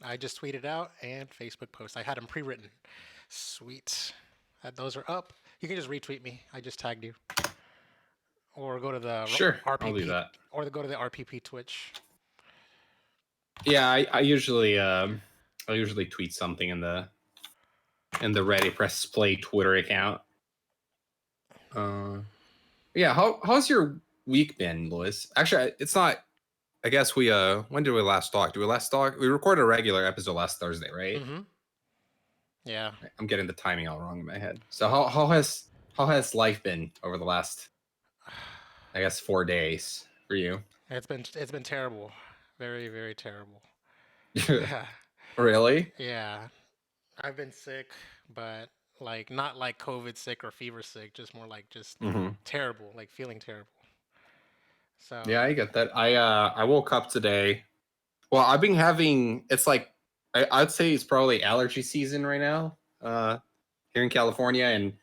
I just tweeted out and Facebook post. I had them pre-written. Sweet. Those are up. You can just retweet me. I just tagged you, or go to the Sure, I'll do RPP, that. or go to the RPP Twitch. Yeah, I usually tweet something in the Ready Press Play Twitter account. Uh, yeah, how's your week been, Lewis? Actually, it's not. I guess we when did we last talk? Did we last talk? We recorded a regular episode last Thursday, right? Mm-hmm. Yeah. I'm getting the timing all wrong in my head. So how has life been over the last, I guess, 4 days for you? It's been terrible. Very, very terrible. Really? Yeah. I've been sick, but like not like COVID sick or fever sick, just more like just Mm-hmm. terrible, like feeling terrible. So, Yeah, I get that. I woke up today. Well, I've been having. It's like I'd say it's probably allergy season right now. Here in California, and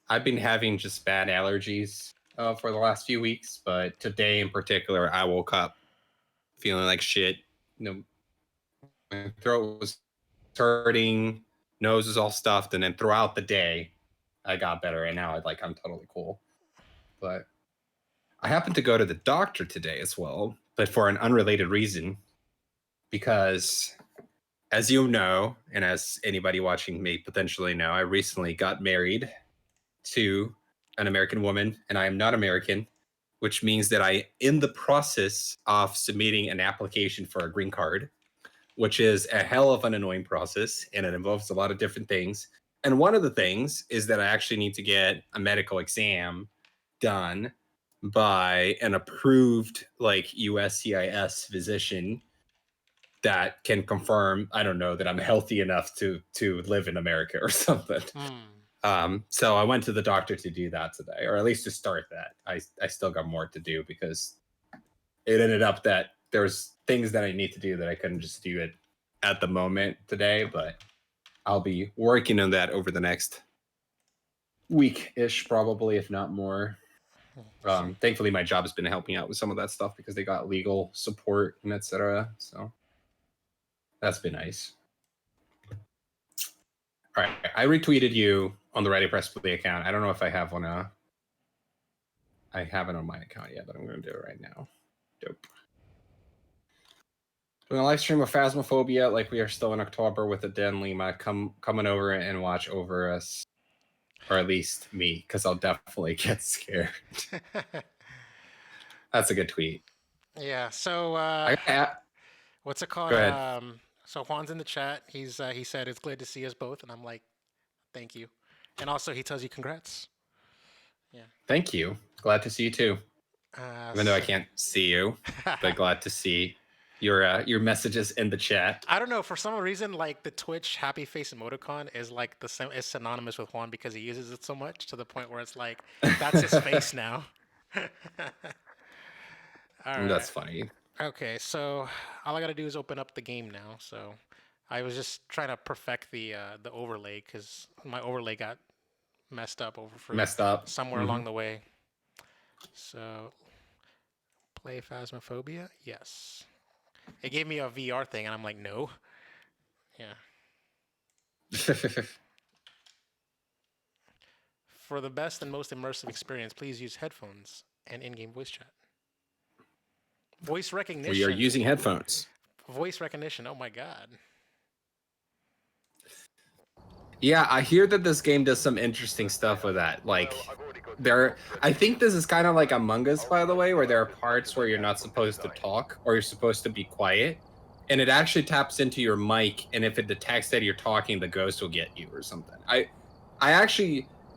I've been having just bad allergies for the last few weeks. But today in particular, I woke up feeling like shit. My throat was hurting, nose was all stuffed, and then throughout the day, I got better, and now I'm totally cool. But I happened to go to the doctor today as well, but for an unrelated reason, because as you know, and as anybody watching may potentially know, I recently got married to an American woman, and I am not American, which means that I in the process of submitting an application for a green card, which is a hell of an annoying process, and it involves a lot of different things. And one of the things is that I actually need to get a medical exam done by an approved USCIS physician that can confirm, I don't know, that I'm healthy enough to live in America or something. hmm. So I went to the doctor to do that today, or at least to start that. I still got more to do because it ended up that there's things that I need to do that I couldn't just do it at the moment today, but I'll be working on that over the next week-ish, probably, if not more. So, Thankfully, my job has been helping out with some of that stuff because they got legal support and etc. So that's been nice. All right, I retweeted you on the Ready Press Play account. I don't know if I have one. I haven't on my account yet, but I'm going to do it right now. Dope. Doing a live stream of Phasmophobia, like we are still in October with the Den Lima coming over and watch over us, or at least me, because I'll definitely get scared. That's a good tweet. yeah. So, I got what's it called? Go ahead. So Juan's in the chat. He said it's glad to see us both, and I'm like, thank you. And also, he tells you congrats. Yeah. Thank you. Glad to see you too. Even though I So, can't see you, but glad to see your messages in the chat. I don't know. For some reason, like the Twitch happy face emoticon is like is synonymous with Juan because he uses it so much to the point where it's like that's his face now. All right. That's funny. Okay. So all I gotta do is open up the game now. So I was just trying to perfect the overlay because my overlay got messed up over for Messed up. somewhere along the way. So play Phasmophobia. Yes. It gave me a VR thing, and I'm like, no. Yeah. For the best and most immersive experience, please use headphones and in-game voice chat. Voice recognition. We are using headphones. Voice recognition. Oh my god. Yeah, I hear that this game does some interesting stuff with that. I think this is kind of like Among Us, by the way, where there are parts where you're not supposed to talk or you're supposed to be quiet, and it actually taps into your mic, and if it detects that you're talking, the ghost will get you or something.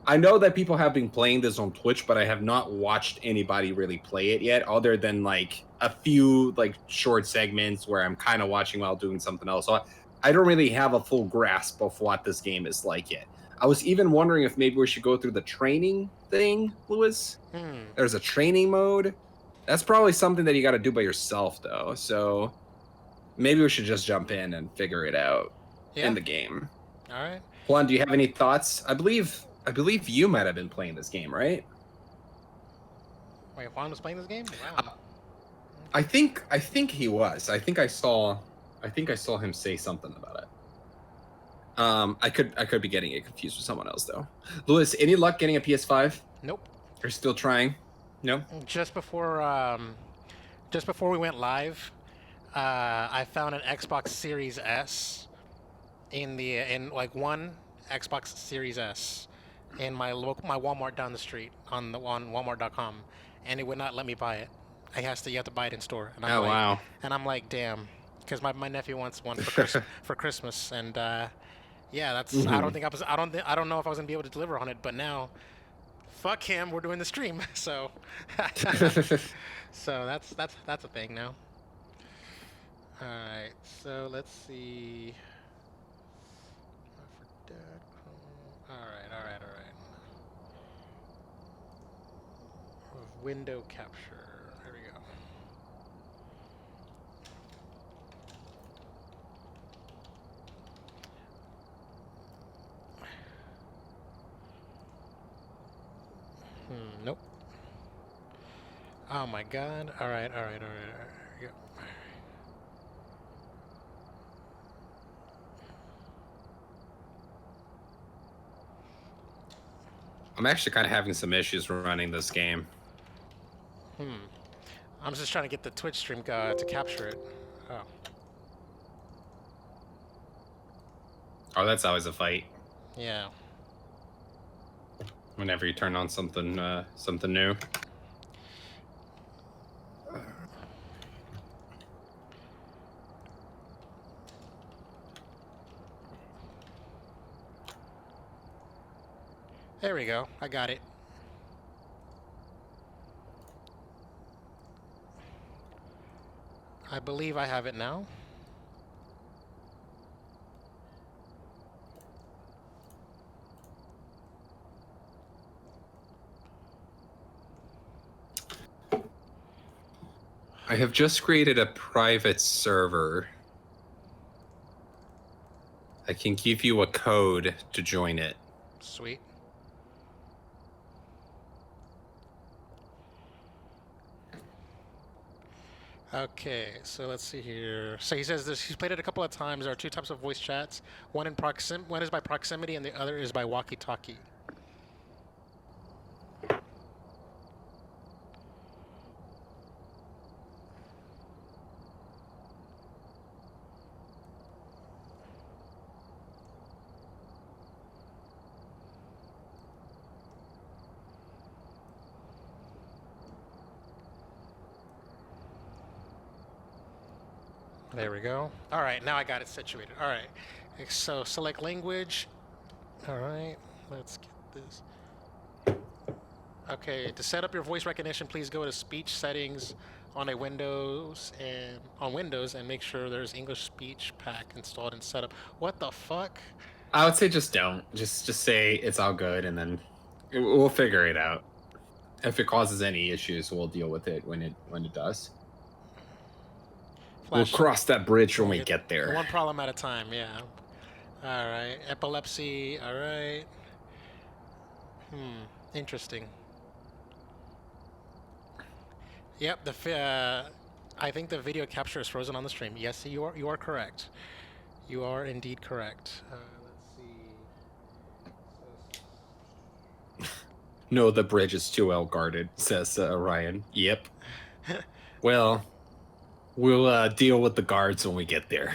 I know that people have been playing this on Twitch, but I have not watched anybody really play it yet, other than like a few short segments where I'm kind of watching while doing something else. So I don't really have a full grasp of what this game is like yet. I was even wondering if maybe we should go through the training thing, Lewis. There's a training mode. That's probably something that you got to do by yourself, though. So maybe we should just jump in and figure it out in the game. All right. Juan, do you have any thoughts? I believe you might have been playing this game, right? Wait, Juan was playing this game? Wow. I think he was. I think I saw I think I saw him say something about it. I could be getting it confused with someone else though. Lewis, any luck getting a PS5? Nope. You're still trying? No. Just before we went live, I found an Xbox Series S in like one Xbox Series S in my Walmart down the street on Walmart.com, and it would not let me buy it. You have to buy it in store, and Oh wow. I'm like, damn, because my nephew wants one for Christmas, and yeah, that's I don't think I was I don't know if I was gonna be able to deliver on it, but now, fuck him, we're doing the stream, so so that's a thing now. All right, so let's see. For Dad, Chrome. All right. Window capture. There we go. Nope. Oh my God. All right. Yep. I'm actually kind of having some issues running this game. I'm just trying to get the Twitch stream to capture it. Oh. Oh, that's always a fight. Yeah. Whenever you turn on something new. There we go. I got it. I believe I have it now. I have just created a private server. I can give you a code to join it. Sweet. Okay, so let's see here. So he says this. He's played it a couple of times. There are two types of voice chats. One is by proximity, and the other is by walkie-talkie. There we go. All right, now I got it situated. All right, so select language. All right, let's get this. Okay, to set up your voice recognition, please go to speech settings on Windows and make sure there's English speech pack installed and set up. What the fuck? I would say just don't. Just say it's all good, and then we'll figure it out. If it causes any issues, we'll deal with it when it does. We'll cross that bridge when we get there. One problem at a time, yeah. All right, epilepsy. All right. Interesting. Yep, I think the video capture is frozen on the stream. Yes, you are correct. You are indeed correct. Let's see. No, the bridge is too well guarded, says Ryan. Yep. Well, we'll deal with the guards when we get there.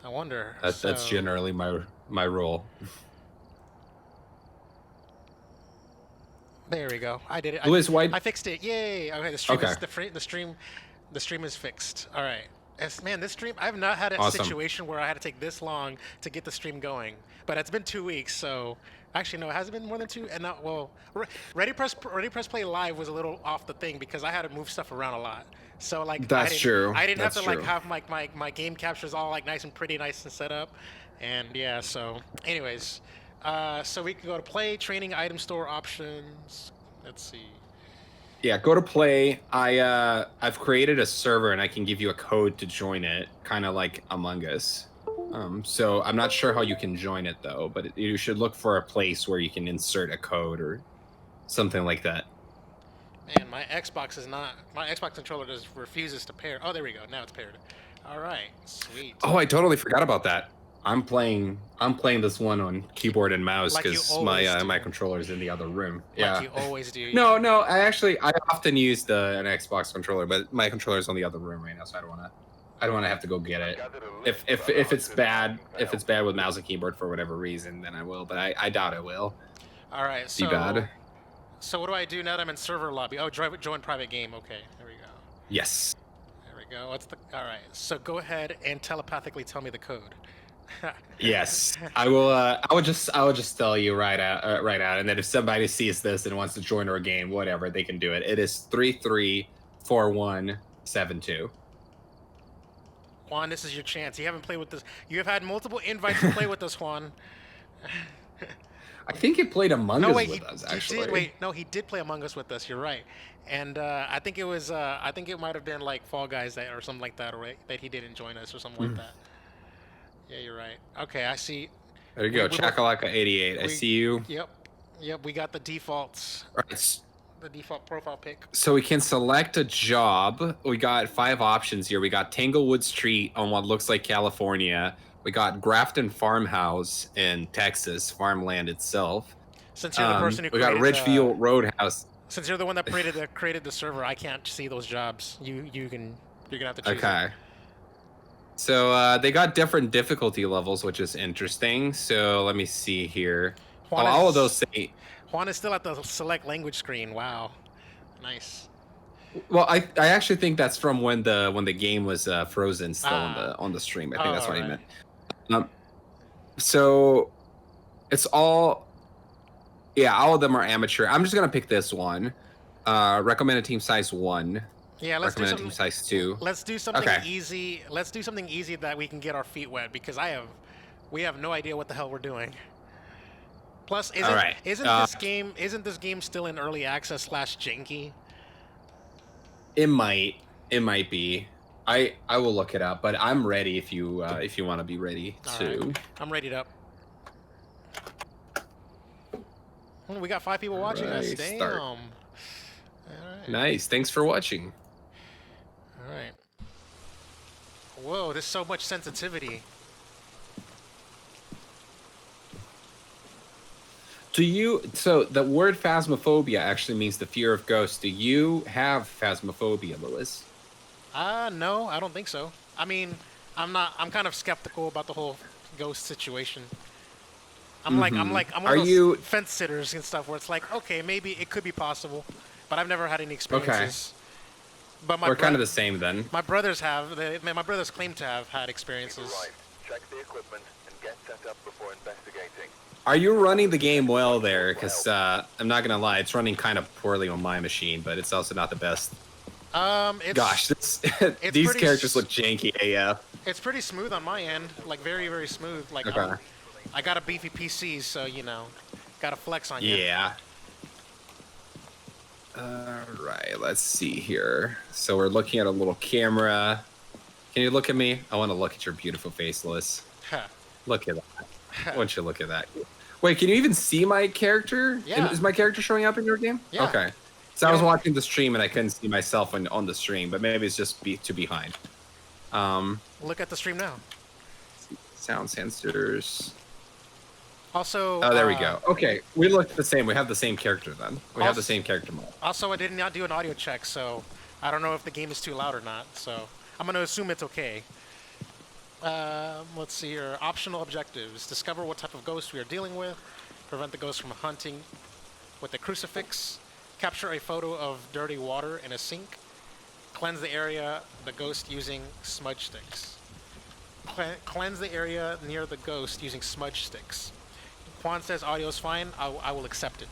I wonder. That's generally my role. There we go. I did it. Liz, I fixed it. Yay! Okay, the stream is fixed. All right. Man, this stream, I've not had a situation where I had to take this long to get the stream going. But it's been 2 weeks, so actually no, it hasn't been more than 2. And now, well, Ready Press Play Live was a little off the thing because I had to move stuff around a lot. So like that's true. I didn't have to like have my game captures all like nice and pretty, nice and set up. And yeah, so anyways. So we can go to play, training, item store options. Let's see. Yeah, go to play. I've created a server and I can give you a code to join it, kind of like Among Us. So I'm not sure how you can join it though, but you should look for a place where you can insert a code or something like that. Man, my Xbox controller just refuses to pair. Oh, there we go. Now it's paired. All right, sweet. Oh, I totally forgot about that. I'm playing this one on keyboard and mouse Like you because always my do. controller's in the other room. Like Yeah. you always do. No, I often use an Xbox controller, but my controller's on the other room right now, so I don't want to have to go get it. If it's bad, with mouse and keyboard for whatever reason, then I will, but I doubt it will All right, be bad. so what do I do now that I'm in server lobby? Oh, join private game. Okay, there we go. Yes. There we go. All right, so go ahead and telepathically tell me the code. Yes, I will. I would just tell you right out, and then if somebody sees this and wants to join our game, whatever, they can do it. It is 334172. Juan, this is your chance. You haven't played with this. You have had multiple invites to play with us, Juan. I think he played Among No, Us wait, with us. he Actually, did. Wait, no, he did play Among Us with us. You're right. And I think it was. I think it might have been like Fall Guys or something like that, or that he didn't join us or something like that. Yeah, you're right. Okay, I see. There you go, Chakalaka88. I see you. Yep. We got the defaults. All right. The default profile pic. So we can select a job. We got 5 options here. We got Tanglewood Street on what looks like California. We got Grafton Farmhouse in Texas, farmland itself. Since you're the person who we got Ridgefield Roadhouse. Since you're the one that created the server, I can't see those jobs. You're gonna have to choose. Okay. So they got different difficulty levels, which is interesting. So let me see here. All of those say. Juan is still at the select language screen. Wow, nice. Well, I actually think that's from when the game was frozen still on the stream. I think that's what he meant. So it's all. Yeah, all of them are amateur. I'm just gonna pick this one. Recommended team size 1. Yeah, let's do something. Team size 2. Let's do something easy. Let's do something easy that we can get our feet wet because we have no idea what the hell we're doing. Plus, isn't this game still in early access / janky? It might be. I will look it up, but I'm ready if you want to be ready too. Right. I'm ready up. We got 5 people watching us. Damn. All right. Nice. Thanks for watching. All right. Whoa, there's so much sensitivity. So the word phasmophobia actually means the fear of ghosts. Do you have phasmophobia, Lewis? No, I don't think so. I mean, I'm kind of skeptical about the whole ghost situation. I'm one of those fence sitters and stuff where it's like, okay, maybe it could be possible, but I've never had any experiences. But we're kind of the same then. My brothers have. My brothers claim to have had experiences. Check the equipment and get set up before investigating. Are you running the game well there? Because I'm not gonna lie, it's running kind of poorly on my machine, but it's also not the best. Gosh, these characters look janky AF. It's pretty smooth on my end, like very, very smooth. Like I got a beefy PC, so you know, got to flex on you. Yeah. All right, let's see here. So we're looking at a little camera. Can you look at me? I want to look at your beautiful face, Liz. Look at that. Why don't you look at that? Wait, can you even see my character? Yeah. Is my character showing up in your game? Yeah. Okay. So I was watching the stream and I couldn't see myself on the stream, but maybe it's just behind. Look at the stream now. Sound sensors. Also. Oh, there we go. Okay, we look the same. We have the same character then. We have the same character model. Also, I did not do an audio check, so I don't know if the game is too loud or not. So I'm gonna assume it's okay. Let's see here. Optional objectives: discover what type of ghost we are dealing with, prevent the ghost from hunting with a crucifix, capture a photo of dirty water in a sink, cleanse the area the ghost using smudge sticks. Cleanse the area near the ghost using smudge sticks. Juan says audio's fine. I will accept it.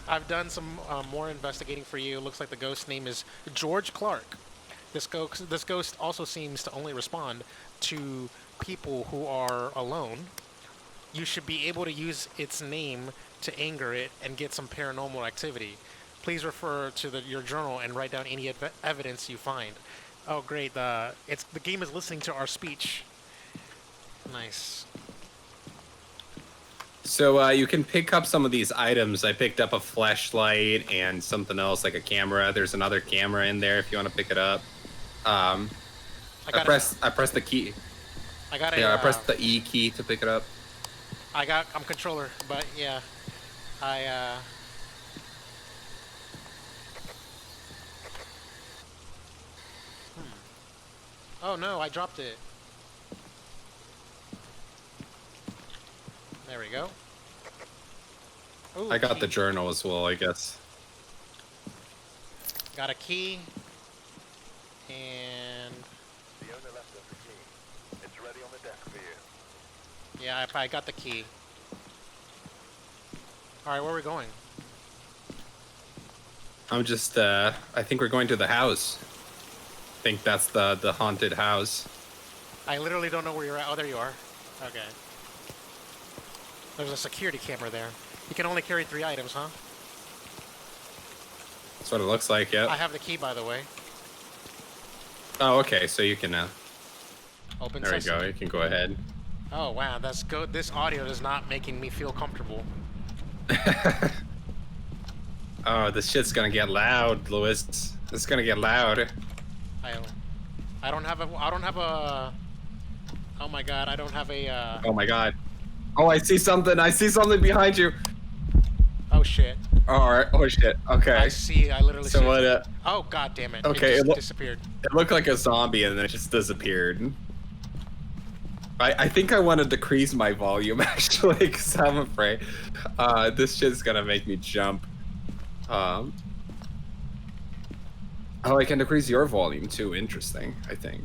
I've done some more investigating for you. Looks like the ghost name is George Clark. This ghost also seems to only respond to people who are alone. You should be able to use its name to anger it and get some paranormal activity. Please refer to your journal and write down any evidence you find. Oh, great! The game is listening to our speech. Nice. So you can pick up some of these items. I picked up a flashlight and something else like a camera. There's another camera in there if you want to pick it up. I pressed the key. I got a. Yeah, I pressed the E key to pick it up. I'm controller, but yeah, I. Oh no, I dropped it. There we go. Ooh, I got key. the journal as well, I guess. Got a key. And The owner left us the key. It's ready on the desk for you. yeah, I got the key. All right, where are we going? I'm just, I think we're going to the house. I think that's the haunted house. I literally don't know where you're at. Oh, there you are. Okay. There's a security camera there. You can only carry 3 items, huh? That's what it looks like, yeah. I have the key, by the way. Oh, okay, so you can, Open there we sesame. go, you can go ahead. Oh, wow, that's good. This audio is not making me feel comfortable. Oh, this shit's gonna get loud, Lewis. This is gonna get loud. I don't have a, oh my god, I don't have a, Oh my god. Oh, I see something behind you. oh shit. Alright, oh shit, okay. I literally see So what, it. Oh god damn it. okay, It it just loo- disappeared. It looked like a zombie and then it just disappeared. I think I want to decrease my volume actually, because I'm afraid this shit's gonna make me jump. Oh, I can decrease your volume too. Interesting, I think.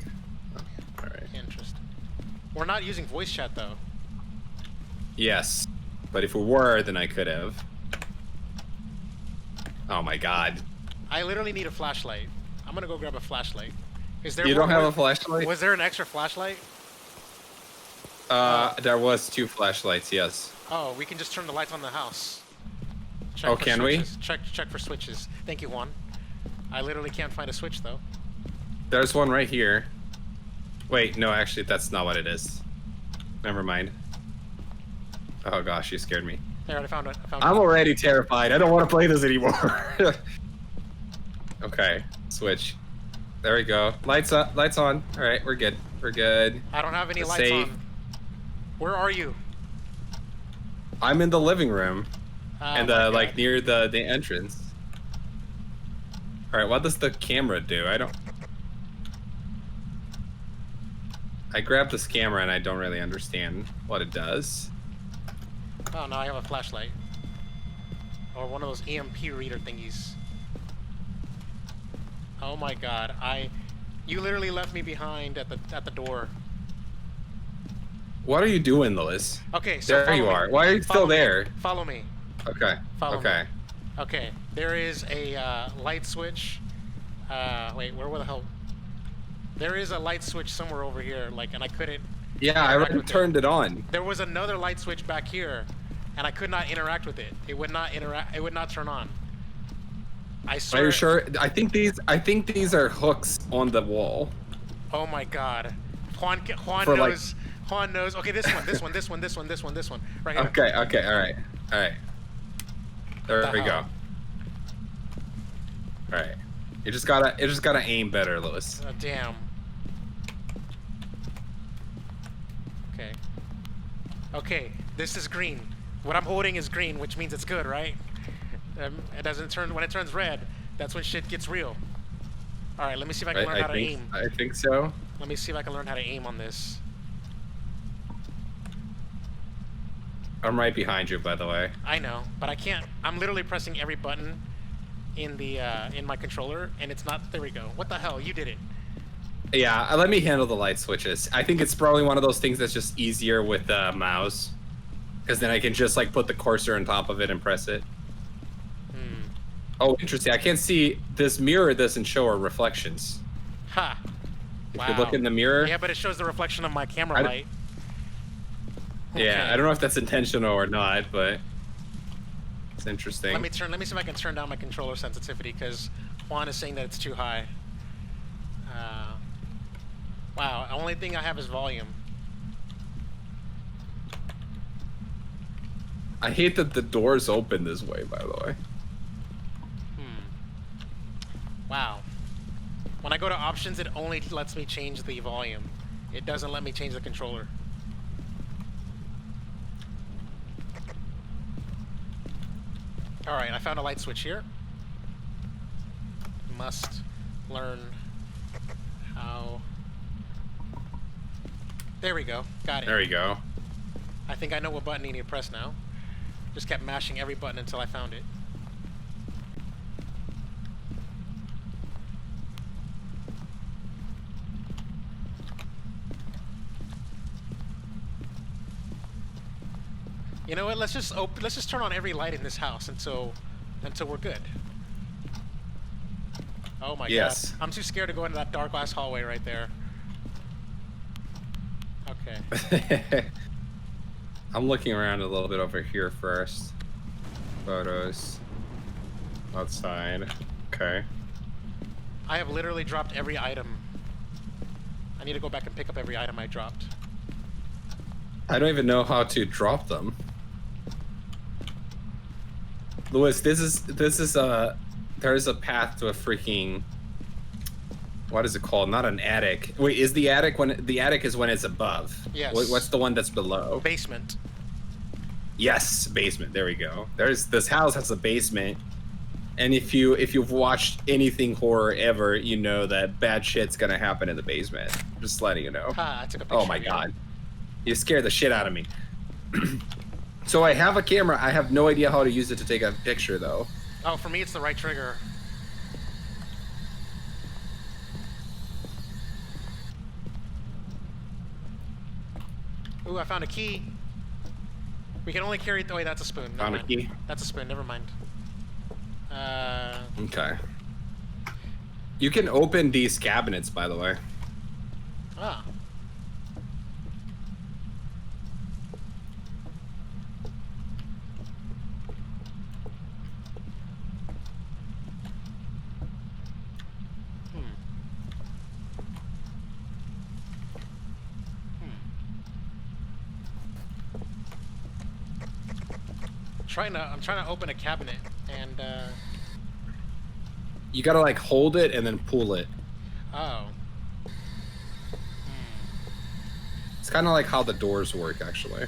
All right. Interesting. We're not using voice chat though. Yes, but if we were, then I could have. Oh my god. I literally need a flashlight. I'm gonna go grab a flashlight. Is there You more- don't have a flashlight? Was there an extra flashlight? There was 2 flashlights, yes. Oh, we can just turn the lights on the house. Check Oh, for can we? switches. Check for switches. Thank you, Juan. I literally can't find a switch though. There's one right here. Wait, no, actually, that's not what it is. Never mind. Oh gosh, you scared me. There, I found it. I found I'm it. already terrified. I don't want to play this anymore. Okay, switch. There we go. Lights up. Lights on. All right, we're good. We're good. I don't have any It's lights safe. on. Where are you? I'm in the living room, Oh and my like God. near the entrance. All right, what does the camera do? I grabbed this camera and I don't really understand what it does. Oh no, I have a flashlight. Or one of those EMP reader thingies. Oh my god, you literally left me behind at the door. What are you doing, Lois? Okay, so There follow you me. are. Why are you Follow still me. there? Follow me. Okay. Follow okay. me. Okay, there is a light switch. Wait, where the hell? There is a light switch somewhere over here, like, and I couldn't. Yeah, I interact already with it. turned it on. There was another light switch back here, and I could not interact with it. It would not interact. It would not turn on. I swear. Are you sure? I think these are hooks on the wall. Oh my god. Juan For, like- knows. Juan knows. Okay, this one. Right here. Okay, okay, alright. Alright. There the we go. hell? Alright. You just gotta aim better, Lewis. Damn. Okay. Okay, this is green. What I'm holding is green, which means it's good, right? It doesn't turn. When it turns red, that's when shit gets real. All right, let me see if I can learn how to aim. I think so. Let me see if I can learn how to aim on this. I'm right behind you, by the way. I know, but I can't. I'm literally pressing every button in the in my controller, and it's not. There we go. What the hell? You did it. Yeah, let me handle the light switches. I think it's probably one of those things that's just easier with the mouse. Because then I can just like put the cursor on top of it and press it. Hmm. Oh, interesting. I can't see this mirror doesn't show our reflections. Ha. If you look in the mirror. Yeah, but it shows the reflection of my camera I d- light. Yeah, Okay. I don't know if that's intentional or not, but it's interesting. Let me see if I can turn down my controller sensitivity because Juan is saying that it's too high. Wow, the only thing I have is volume. I hate that the doors open this way, by the way. Wow. When I go to options, it only lets me change the volume. It doesn't let me change the controller. Alright, I found a light switch here. Must learn how... There we go. Got it. There you go. I think I know what button you need to press now. Just kept mashing every button until I found it. You know what? Let's just turn on every light in this house until we're good. Oh my Yes. god. I'm too scared to go into that dark glass hallway right there. Okay. I'm looking around a little bit over here first. Photos. Outside. Okay. I have literally dropped every item. I need to go back and pick up every item I dropped. I don't even know how to drop them. Louis, there's a path to a freaking, what is it called? Not an attic. Wait, is the attic the attic is when it's above? Yes. What's the one that's below? Basement. Yes, basement. There we go. This house has a basement, and if you've watched anything horror ever, you know that bad shit's gonna happen in the basement. Just letting you know. Ha, I took a picture. Oh my of you. god, you scared the shit out of me. So I have a camera. I have no idea how to use it to take a picture though. Oh, for me it's the right trigger. Ooh, I found a key. We can only carry... Oh, wait, that's a spoon. Never Found a mind. key? That's a spoon. Never mind. Okay. You can open these cabinets, by the way. Ah. I'm trying to open a cabinet, and You gotta like hold it and then pull it. oh, It's kind of like how the doors work, actually.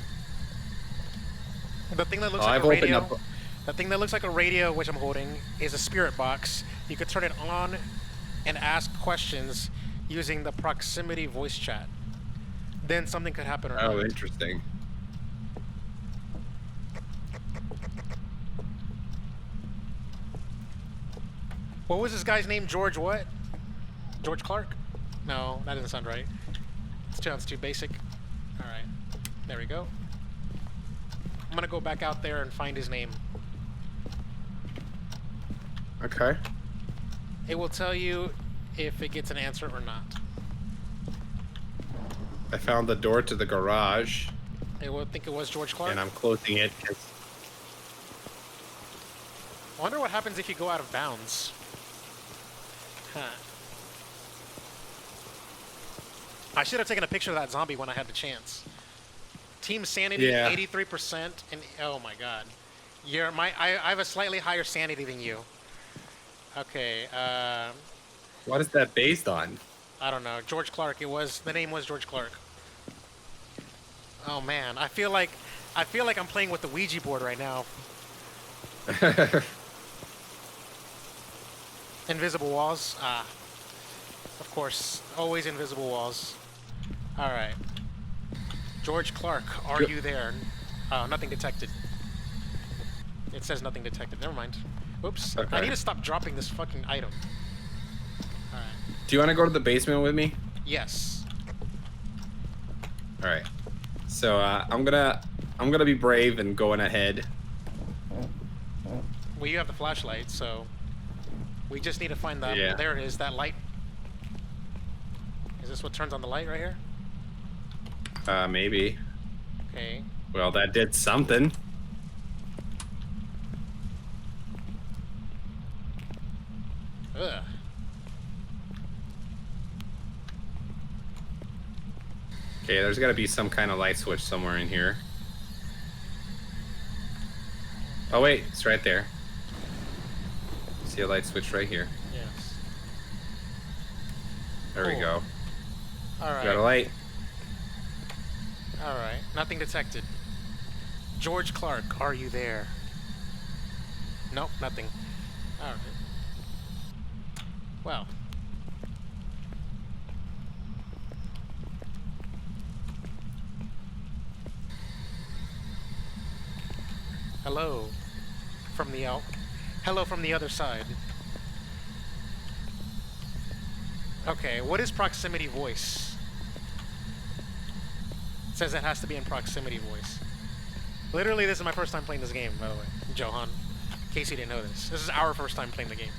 the thing that looks Oh, like I've a opened radio. up. The thing that looks like a radio, which I'm holding, is a spirit box. You could turn it on and ask questions using the proximity voice chat. Then something could happen or Oh, not. interesting. What was this guy's name? George what? George Clark? No, that doesn't sound right. Sounds too basic. Alright. There we go. I'm gonna go back out there and find his name. Okay. It will tell you if it gets an answer or not. I found the door to the garage, It will think it was George Clark. and I'm closing it. I wonder what happens if you go out of bounds. Huh. I should have taken a picture of that zombie when I had the chance. Team sanity, Yeah. 83%, and oh my god. I have a slightly higher sanity than you. Okay, What is that based on? I don't know. George Clark, the name was George Clark. Oh man, I feel like I'm playing with the Ouija board right now. Invisible walls? Ah. Of course. Always invisible walls. Alright. George Clark, are you there? Oh, nothing detected. It says nothing detected. Never mind. Oops. Okay. I need to stop dropping this fucking item. Alright. Do you want to go to the basement with me? Yes. All right. So I'm gonna be brave and going ahead. Well, you have the flashlight, so we just need to find that. Yeah. There it is, that light. Is this what turns on the light right here? Maybe. Okay. Well, that did something. Ugh. Okay, there's got to be some kind of light switch somewhere in here. Oh wait, it's right there. See a light switch right here. Yes. There we Cool. go. All Got a right. light. All right. Nothing detected. George Clark, are you there? Nope, nothing. All right. Well. Hello from the out. Hello from the other side. Okay, what is proximity voice? It says it has to be in proximity voice. Literally, this is my first time playing this game, by the way, Johan. In case you didn't know this. This is our first time playing the game.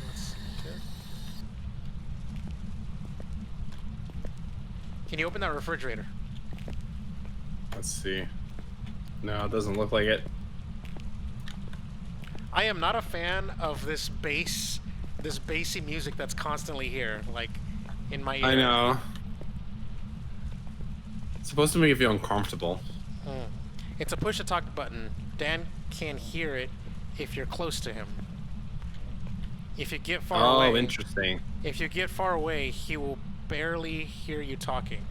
Let's see here. Can you open that refrigerator? Let's see. No, it doesn't look like it. I am not a fan of this bassy music that's constantly here, like, in my ear. I know. It's supposed to make you feel uncomfortable. It's a push-to-talk button. Dan can hear it if you're close to him. If you get far away... Oh, interesting. If you get far away, he will barely hear you talking.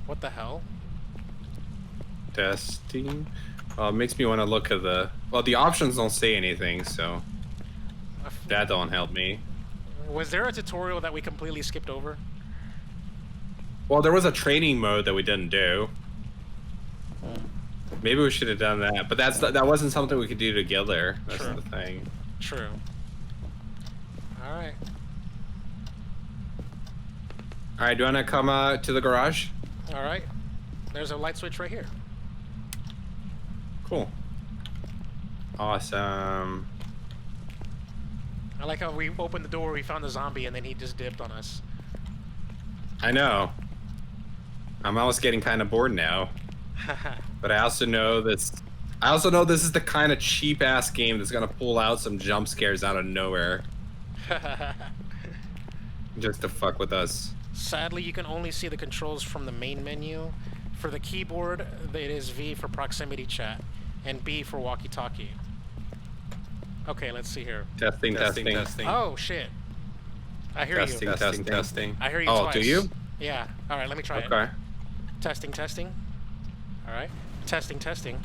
What the hell? Testing. It makes me want to look at the... Well, the options don't say anything, so... That don't help me. Was there a tutorial that we completely skipped over? Well, there was a training mode that we didn't do. Maybe we should have done that, but that wasn't something we could do together. That's True. the thing. True. Alright. Alright, do you want to come to the garage? Alright. There's a light switch right here. Cool. Awesome. I like how we opened the door, we found the zombie, and then he just dipped on us. I know. I'm almost getting kind of bored now. But I also know this. I also know this is the kind of cheap ass game that's gonna pull out some jump scares out of nowhere, just to fuck with us. Sadly, you can only see the controls from the main menu. For the keyboard, it is V for proximity chat, and B for walkie-talkie. Okay, let's see here. Testing. Oh shit! I hear you. Testing. I hear you Oh, twice. do you? Yeah. All right, let me try it. Okay. Testing. All right. Testing.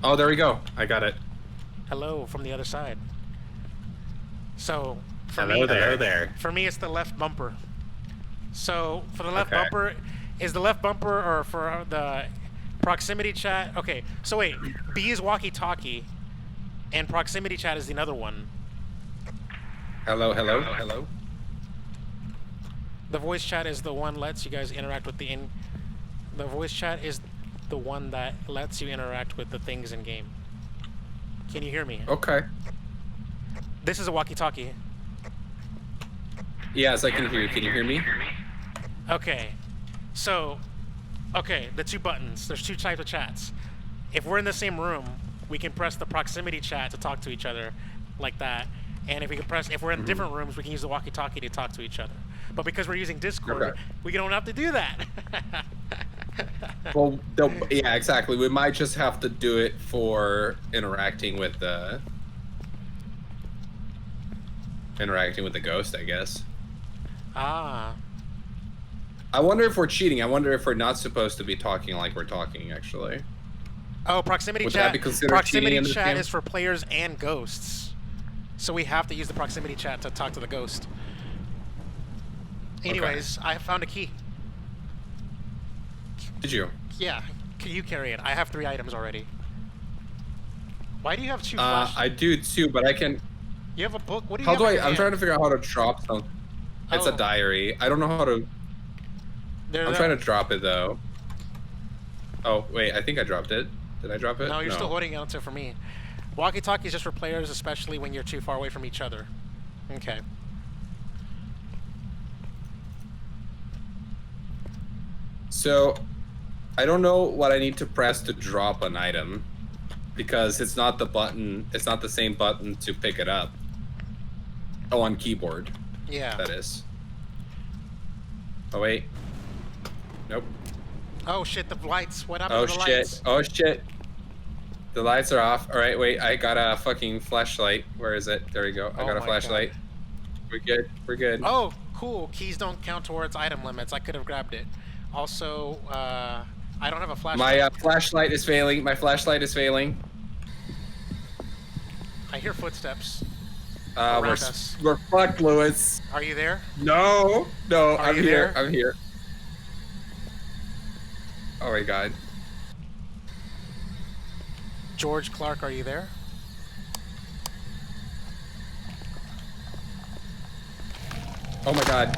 Oh, there we go. I got it. Hello from the other side. So, for Hello me, there. For me, it's the left bumper. So, for the left Okay. bumper, is the left bumper, or for the proximity chat? Okay, so wait, B is walkie-talkie, and proximity chat is another one. Hello. The voice chat is the one lets you guys interact with the voice chat is the one that lets you interact with the things in game. Can you hear me? Okay. This is a walkie-talkie. Yes, I can hear you. Can you hear me? Okay, so, the two buttons. There's two types of chats. If we're in the same room, we can press the proximity chat to talk to each other, like that. And if we're in different rooms, we can use the walkie-talkie to talk to each other. But because we're using Discord, Okay. we don't have to do that. Well, yeah, exactly. We might just have to do it for interacting with the ghost, I guess. Ah. I wonder if we're cheating. I wonder if we're not supposed to be talking like we're talking, actually. Oh, proximity Would chat. that be considered Proximity cheating in this chat game? is for players and ghosts. So we have to use the proximity chat to talk to the ghost. Anyways, I found a key. Did you? Yeah, can you carry it? I have 3 items already. Why do you have 2 flash? I do too, but I can. You have a book? What do you How have do in I? your I'm hand? trying to figure out how to drop something. It's a Oh. diary. I don't know how to. I'm trying to drop it though. Oh wait, I think I dropped it. Did I drop it? No, you're still holding it onto for me. Walkie-talkie is just for players, especially when you're too far away from each other. Okay. So, I don't know what I need to press to drop an item, because it's not the button. It's not the same button to pick it up. Oh, on keyboard. Yeah. That is. Oh wait. Nope. Oh shit, the lights. What happened Oh to the shit. lights? Oh shit. The lights are off. All right, wait. I got a fucking flashlight. Where is it? There we go. I Oh got a my flashlight. God. We're good. We're good. Oh, cool. Keys don't count towards item limits. I could have grabbed it. Also, I don't have a flashlight. My flashlight is failing. My flashlight is failing. I hear footsteps We're around us. we're fucked, Lewis. Are you there? No, no, Are I'm you here. there? I'm here. Oh my god. George Clark, are you there? Oh my god.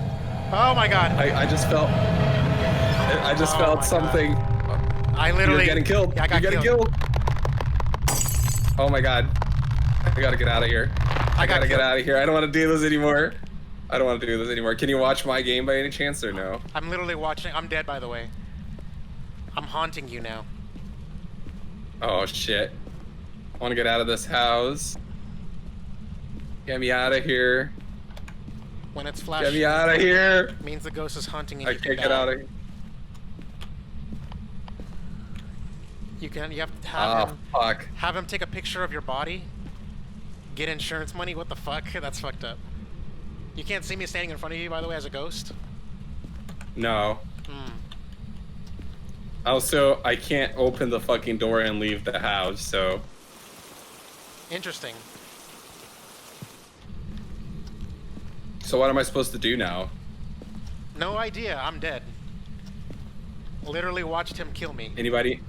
Oh my God. I just felt. I just Oh felt my something. I literally. You're getting killed. Yeah, I got You're getting killed. Oh my god. I gotta get out of here. I got gotta get killed. out of here. I don't want to do this anymore. I don't want to do this anymore. Can you watch my game by any chance or no? I'm literally watching. I'm dead, by the way. I'm haunting you now. Oh shit. I want to get out of this house. Get me out of here. When it's Get flashing, me out of here. means the ghost is hunting and I you can can't get die. out of here. You have to Oh fuck. have him take a picture of your body. Get insurance money. What the fuck? That's fucked up. You can't see me standing in front of you, by the way, as a ghost. No. Hmm. Also, I can't open the fucking door and leave the house, so. Interesting. So what am I supposed to do now? No idea. I'm dead. Literally watched him kill me. Anybody?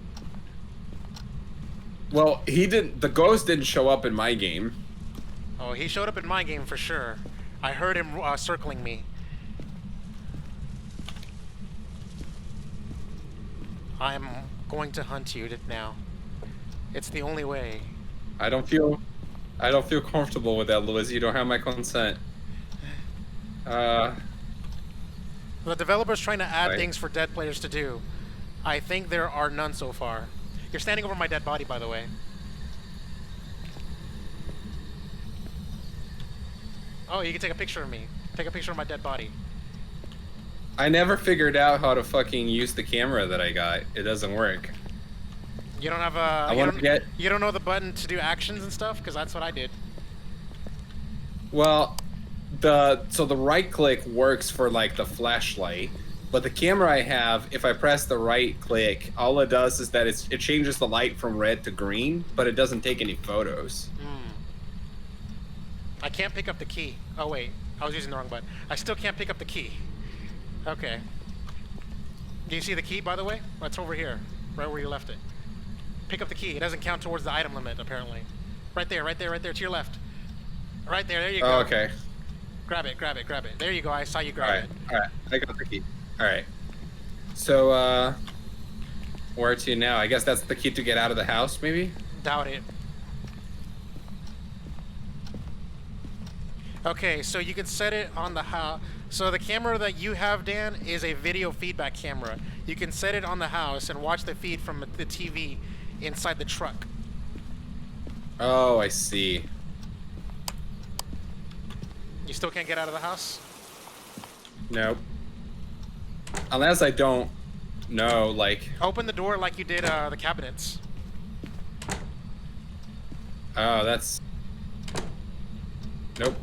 Well, he didn't. The ghost didn't show up in my game. Oh, he showed up in my game for sure. I heard him circling me. I'm going to hunt you now. It's the only way. I don't feel comfortable with that, Louis. You don't have my consent. The developer's trying to add Right. things for dead players to do. I think there are none so far. You're standing over my dead body, by the way. Oh, you can take a picture of me. Take a picture of my dead body. I never figured out how to fucking use the camera that I got. It doesn't work. You don't have a. I you want don't- to get. You don't know the button to do actions and stuff? Because that's what I did. Well, so the right click works for like the flashlight, but the camera I have, if I press the right click, all it does is that it changes the light from red to green, but it doesn't take any photos. I can't pick up the key. Oh wait, I was using the wrong button. I still can't pick up the key. Okay. Do you see the key, by the way? It's over here, right where you left it. Pick up the key. It doesn't count towards the item limit, apparently. Right there, right there, right there, to your left. Right there, there you go. Oh, okay. Grab it, grab it, grab it. There you go, I saw you All grab right. it. All right. I got the key. All right. So, where to now? I guess that's the key to get out of the house, maybe? Doubt it. Okay, so you can set it on the house. So the camera that you have, Dan, is a video feedback camera. You can set it on the house and watch the feed from the TV inside the truck. Oh, I see. You still can't get out of the house? Nope. Unless I don't know, like... Open the door like you did the cabinets. Oh, that's... Nope.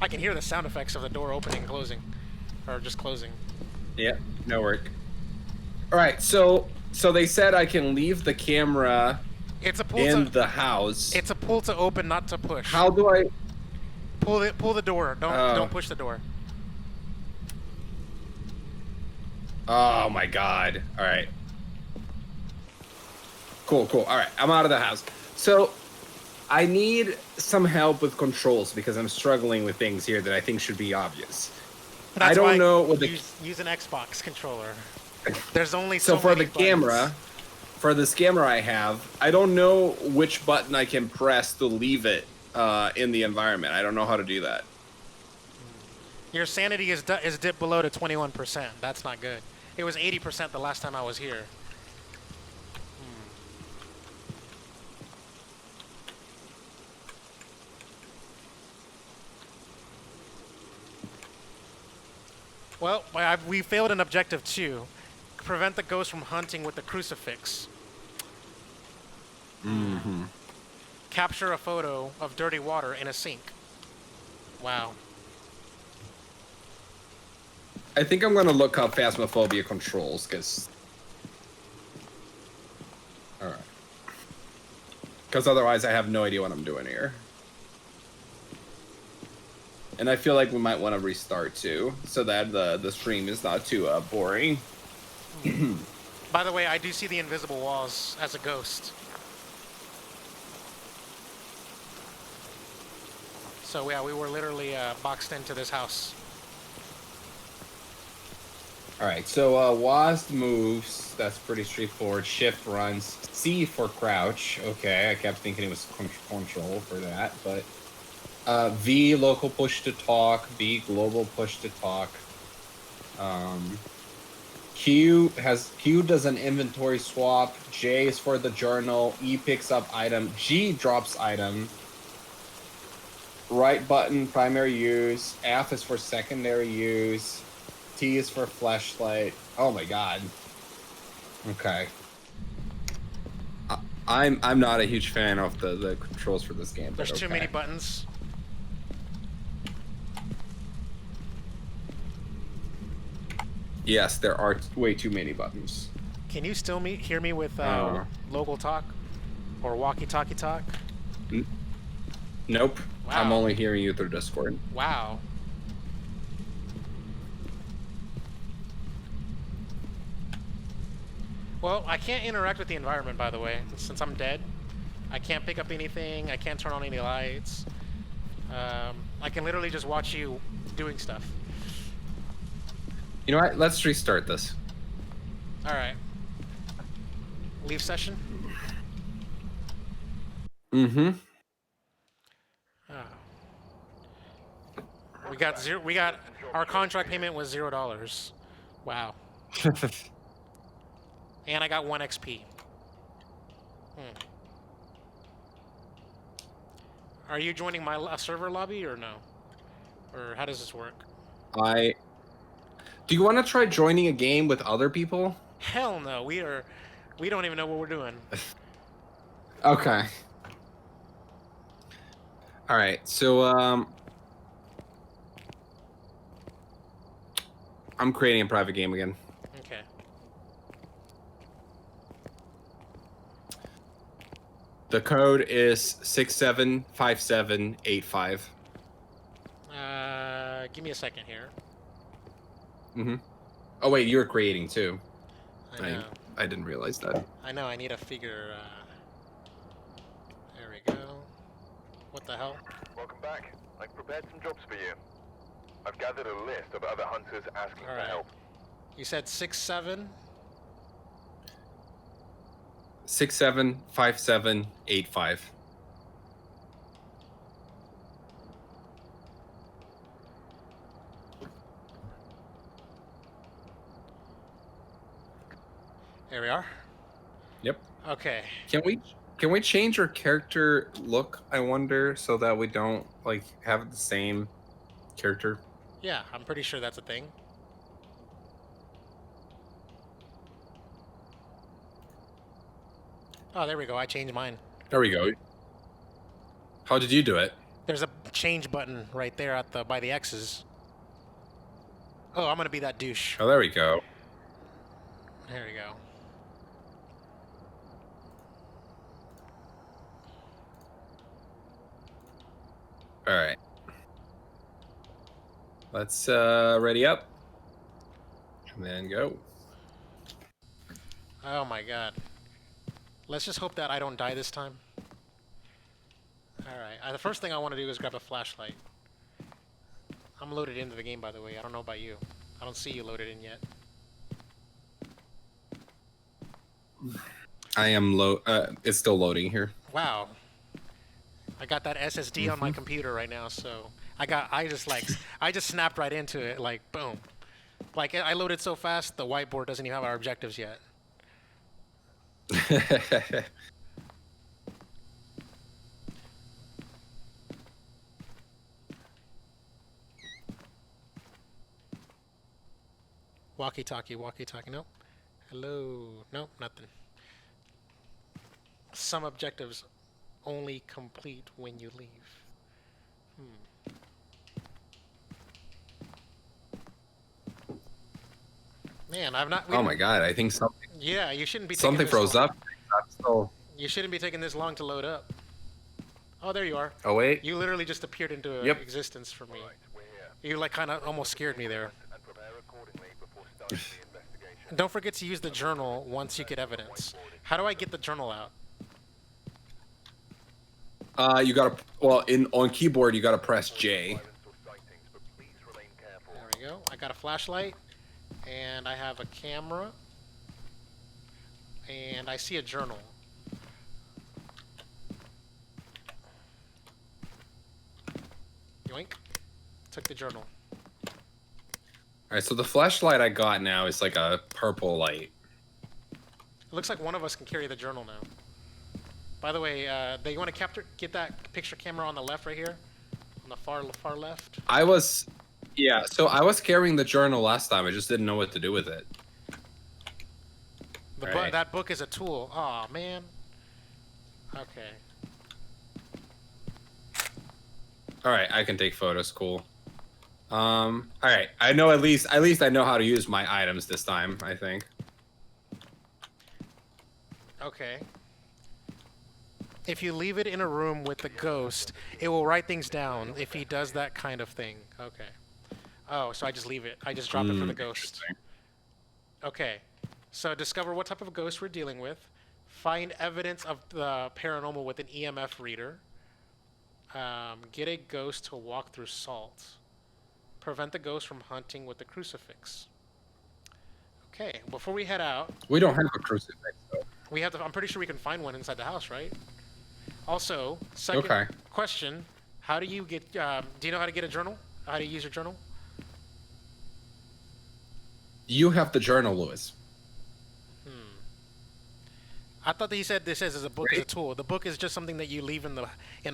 I can hear the sound effects of the door opening and closing. Or just closing. Yeah, no work. All right, so they said I can leave the camera It's a pull in to the house. It's a pull to open, not to push. How do I... Pull the door. Don't push the door. Oh my god. All right. Cool, cool. All right, I'm out of the house. So I need some help with controls because I'm struggling with things here that I think should be obvious. I That's why don't know what the... use an Xbox controller. There's only So for many the camera, buttons. for this camera I have, I don't know which button I can press to leave it in the environment. I don't know how to do that. Your sanity is dipped below to 21%. That's not good. It was 80% the last time I was here. Well, we failed in objective 2. Prevent the ghost from hunting with the crucifix. capture a photo of dirty water in a sink. Wow. I think I'm gonna look up Phasmophobia controls, because... Alright. Because otherwise I have no idea what I'm doing here. And I feel like we might want to restart too, so that the stream is not too boring. By the way, I do see the invisible walls as a ghost. So yeah, we were literally boxed into this house. Alright, so WASD moves, that's pretty straightforward. Shift runs, C for crouch. Okay, I kept thinking it was control for that, but... V, local push to talk. B, global push to talk. Q does an inventory swap. J is for the journal. E picks up item. G drops item. Right button, primary use. F is for secondary use. T is for flashlight. Oh my god. Okay. I'm not a huge fan of the controls for this game. There's but too okay. many buttons. Yes, there are way too many buttons. Can you still hear me with local talk or walkie-talkie talk? Nope. Wow. I'm only hearing you through Discord. Wow. Well, I can't interact with the environment, by the way, since I'm dead. I can't pick up anything. I can't turn on any lights. I can literally just watch you doing stuff. You know what? Let's restart this. All right. Leave session. Mm-hmm. Oh. We got zero. We got our contract payment was $0. Wow. And I got 1 XP. Are you joining my server lobby or no? Or how does this work? Do you want to try joining a game with other people? Hell no. We don't even know what we're doing. Okay. All right. So I'm creating a private game again. Okay. The code is 675785. Give me a second here. Mm-hmm. Oh wait, you're creating too. I know. I didn't realize that. I know. I need to figure. There we go. What the hell? Welcome back. I've prepared some jobs for you. I've gathered a list of other hunters asking for Alright. help. You said 6-7. 675785. There we are. Yep. Okay. Can we change our character look, I wonder, so that we don't like have the same character? Yeah, I'm pretty sure that's a thing. Oh, there we go. I changed mine. There we go. How did you do it? There's a change button right there at by the X's. Oh, I'm gonna be that douche. Oh, there we go. There we go. All right. Let's ready up. And then go. Oh my god. Let's just hope that I don't die this time. Alright, the first thing I want to do is grab a flashlight. I'm loaded into the game, by the way. I don't know about you. I don't see you loaded in yet. I am it's still loading here. Wow. I got that SSD on my computer right now, so I just snapped right into it, like boom. Like I loaded so fast, the whiteboard doesn't even have our objectives yet. Walkie-talkie, walkie-talkie. Nope. Hello. Nope, nothing. Some objectives. only complete when you leave. Man, I've not. Oh my god, I think Yeah, you shouldn't be taking something this froze long. up. I'm still... You shouldn't be taking this long to load up. Oh, there you are. Oh wait. You literally just appeared into Yep. existence for me. We're here. You like kind of almost scared me there. And prepare accordingly before starting the investigation. Don't forget to use the journal once you get evidence. How do I get the journal out? You gotta on keyboard you gotta press J. Violence or sightings, but please remain careful. There we go. I got a flashlight, and I have a camera, and I see a journal. Yoink. Took the journal. Alright, so the flashlight I got now is like a purple light. It looks like one of us can carry the journal now. By the way, you want to get that picture camera on the left right here? On the far left? I was carrying the journal last time, I just didn't know what to do with it. Right. That book is a tool. Aw, man. Okay. Alright, I can take photos, cool. Alright, I know at least I know how to use my items this time, I think. Okay. If you leave it in a room with the ghost, it will write things down if he does that kind of thing. Okay. Oh, so I just leave it. I just drop it for the ghost. Okay. So discover what type of ghost we're dealing with. Find evidence of the paranormal with an EMF reader. Get a ghost to walk through salt. Prevent the ghost from hunting with the crucifix. Okay, before we head out... We don't have a crucifix, though. We have to... I'm pretty sure we can find one inside the house, right? Also, second question, how do you get... do you know how to get a journal? How to use your journal? You have the journal, Lewis. I thought that you said this as a book is a tool. The book is just something that you leave in a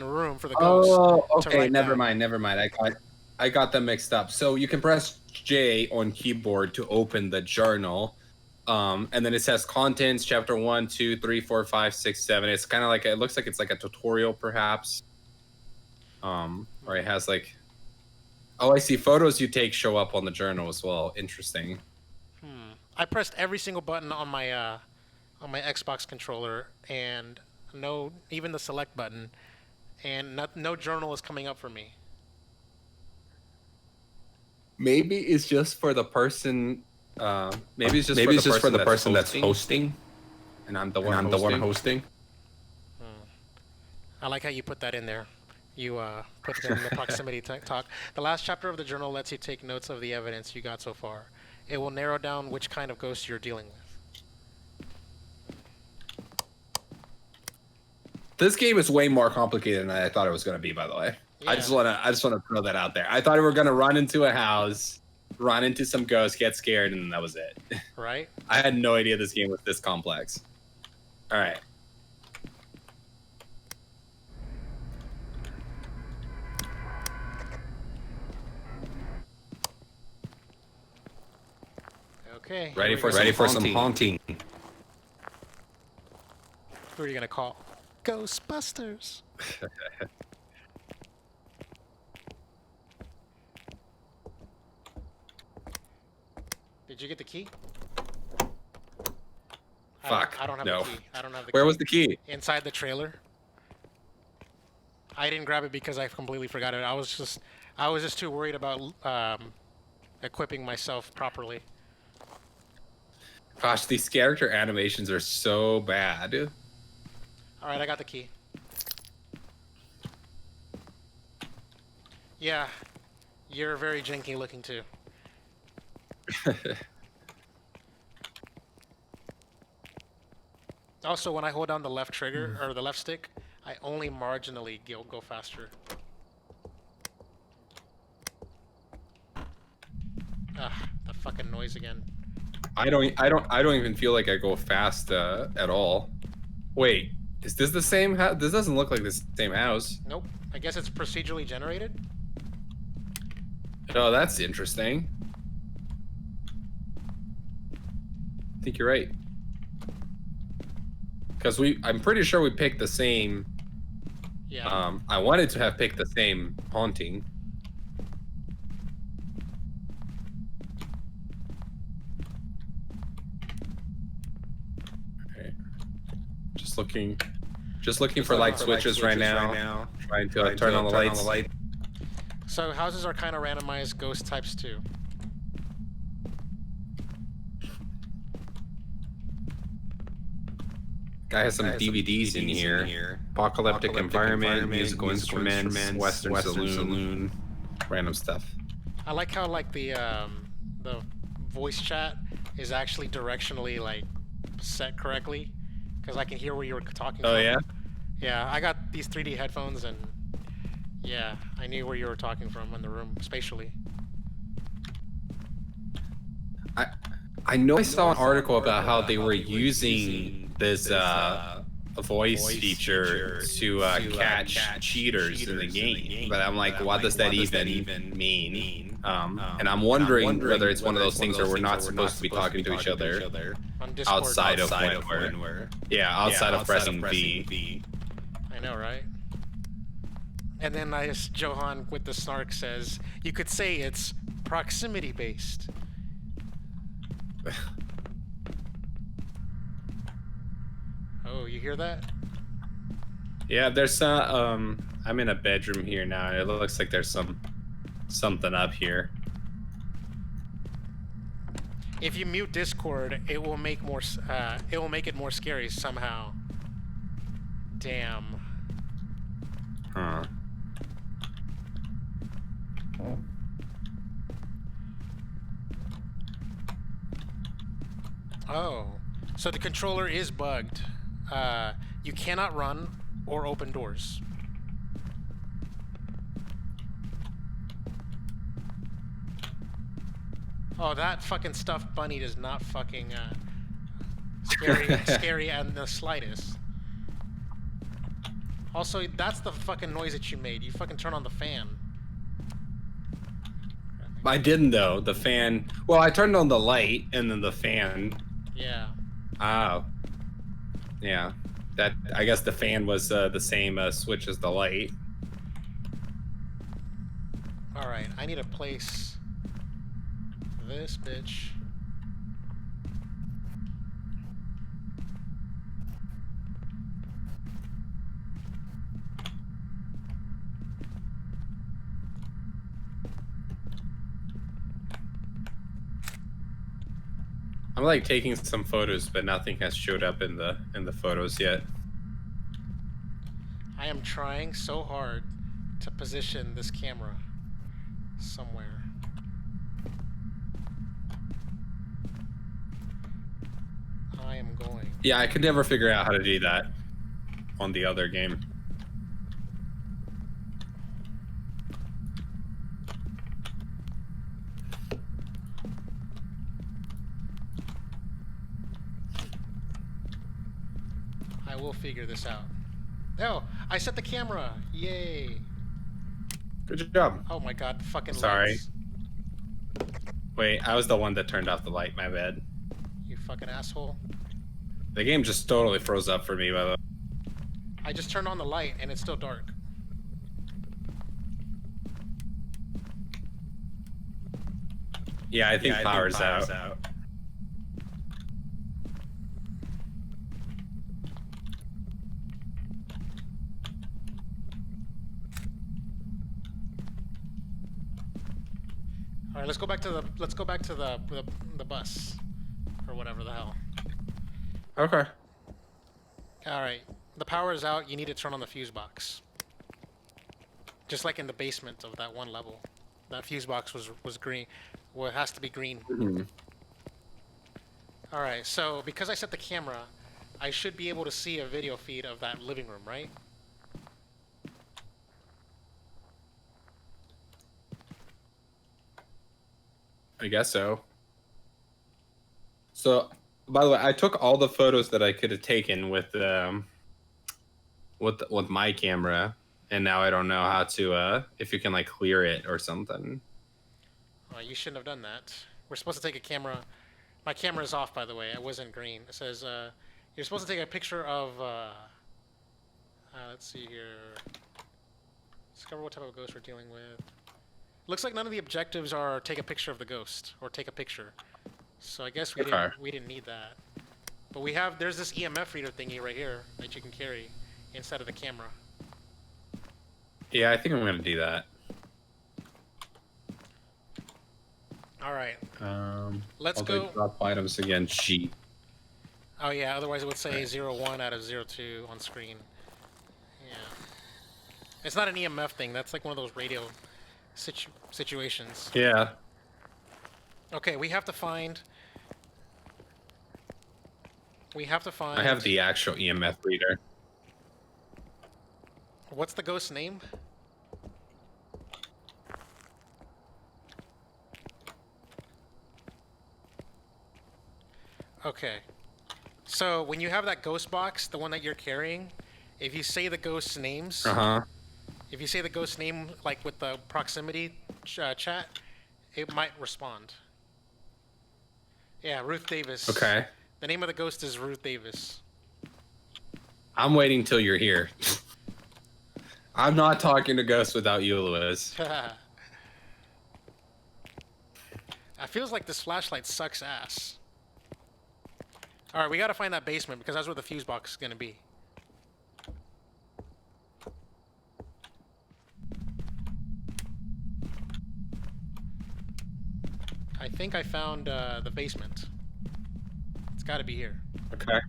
room for the ghost. Oh, to okay. write Never down. mind. I got them mixed up. So you can press J on keyboard to open the journal, and then it says contents, chapter 1, 2, 3, 4, 5, 6, 7. It's kind of like it looks like it's like a tutorial, perhaps. Or it has like, oh, I see. Photos you take show up on the journal as well. Interesting. I pressed every single button on my Xbox controller, and even the select button, and no journal is coming up for me. Maybe it's just for the person. Maybe it's just for the person that's hosting, and I'm the one hosting. I like how you put that in there. You put it in the proximity talk. The last chapter of the journal lets you take notes of the evidence you got so far. It will narrow down which kind of ghost you're dealing with. This game is way more complicated than I thought it was going to be, by the way. Yeah. I just want to throw that out there. I thought we were going to run into a house, run into some ghosts, get scared, and that was it. Right? I had no idea this game was this complex. All right. Okay. Ready for some haunting. Who are you gonna call? Ghostbusters. Did you get the key? Fuck. I don't have no. the key. I don't have the key. Where was the key? Inside the trailer. I didn't grab it because I completely forgot it. I was just too worried about equipping myself properly. Gosh, these character animations are so bad. All right, I got the key. Yeah, you're very janky looking too. Also, when I hold down the left trigger or the left stick, I only marginally go faster. Ah, the fucking noise again. I don't even feel like I go fast at all. Wait, is this the same house? This doesn't look like the same house. Nope. I guess it's procedurally generated. Oh, that's interesting. I think you're right. Because I'm pretty sure we picked the same Yeah. I wanted to have picked the same haunting. Okay. Just looking for light switches right now. Trying to turn on the lights. So houses are kind of randomized ghost types too. Guy has some DVDs in here. Apocalyptic environment, musical instruments, Western saloon, random stuff. I like how like the voice chat is actually directionally like set correctly, because I can hear where you were talking Oh from. yeah? Yeah, I got these 3D headphones and yeah, I knew where you were talking from in the room spatially. I know I saw an article about how they were using this voice feature to catch cheaters in the game, but I'm like, what does that even mean? And I'm wondering whether it's one of those things where we're not supposed to be talking to each other On Discord. outside of when we're outside of pressing V. I know, right? And then Johan with the snark says, you could say it's proximity based. Oh, you hear that? Yeah, there's I'm in a bedroom here now, and it looks like there's something up here. If you mute Discord, it will make it more scary somehow. Damn. Huh. Oh, so the controller is bugged. You cannot run or open doors. Oh, that fucking stuffed bunny does not fucking scary in the slightest. Also, that's the fucking noise that you made. You fucking turn on the fan. I didn't though. The fan. Well, I turned on the light and then the fan. Yeah. Oh. Yeah. That I guess the fan was the same switch as the light. All right, I need to place this bitch. I'm like taking some photos, but nothing has showed up in the photos yet. I am trying so hard to position this camera somewhere. I am going. Yeah, I could never figure out how to do that on the other game. I will figure this out. Oh, I set the camera. Yay. Good job. Oh my god, fucking Sorry. lights. Wait, I was the one that turned off the light. My bad. You fucking asshole. The game just totally froze up for me, by the way. I just turned on the light and it's still dark. Yeah, I think power's out. All right, let's go back to the bus or whatever the hell. Okay. All right, the power is out. You need to turn on the fuse box. Just like in the basement of that one level, that fuse box was green. Well, it has to be green. Mm-hmm. All right, so because I set the camera, I should be able to see a video feed of that living room, right? I guess so. So, by the way, I took all the photos that I could have taken with my camera, and now I don't know how to if you can like clear it or something. You shouldn't have done that. We're supposed to take a camera. My camera is off, by the way. It wasn't green. It says you're supposed to take a picture of. Let's see here. Discover what type of ghost we're dealing with. Looks like none of the objectives are take a picture of the ghost or take a picture. So I guess we Okay. didn't need that. But there's this EMF reader thingy right here that you can carry inside of the camera. Yeah, I think I'm gonna do that. All right. Let's I'll go. do drop items again. G. Oh yeah, otherwise it would say 01 out of 02 on screen. Yeah. It's not an EMF thing. That's like one of those radio situations. Yeah. Okay, we have to find. I have the actual EMF reader. What's the ghost's name? Okay. So when you have that ghost box, the one that you're carrying, if you say the ghost's names, if you say the ghost's name like with the proximity chat, it might respond. Yeah, Ruth Davis. Okay. The name of the ghost is Ruth Davis. I'm waiting till you're here. I'm not talking to ghosts without you, Lewis. I feels like this flashlight sucks ass. Alright, we gotta find that basement because that's where the fuse box is gonna be. I think I found the basement. It's gotta be here. Okay.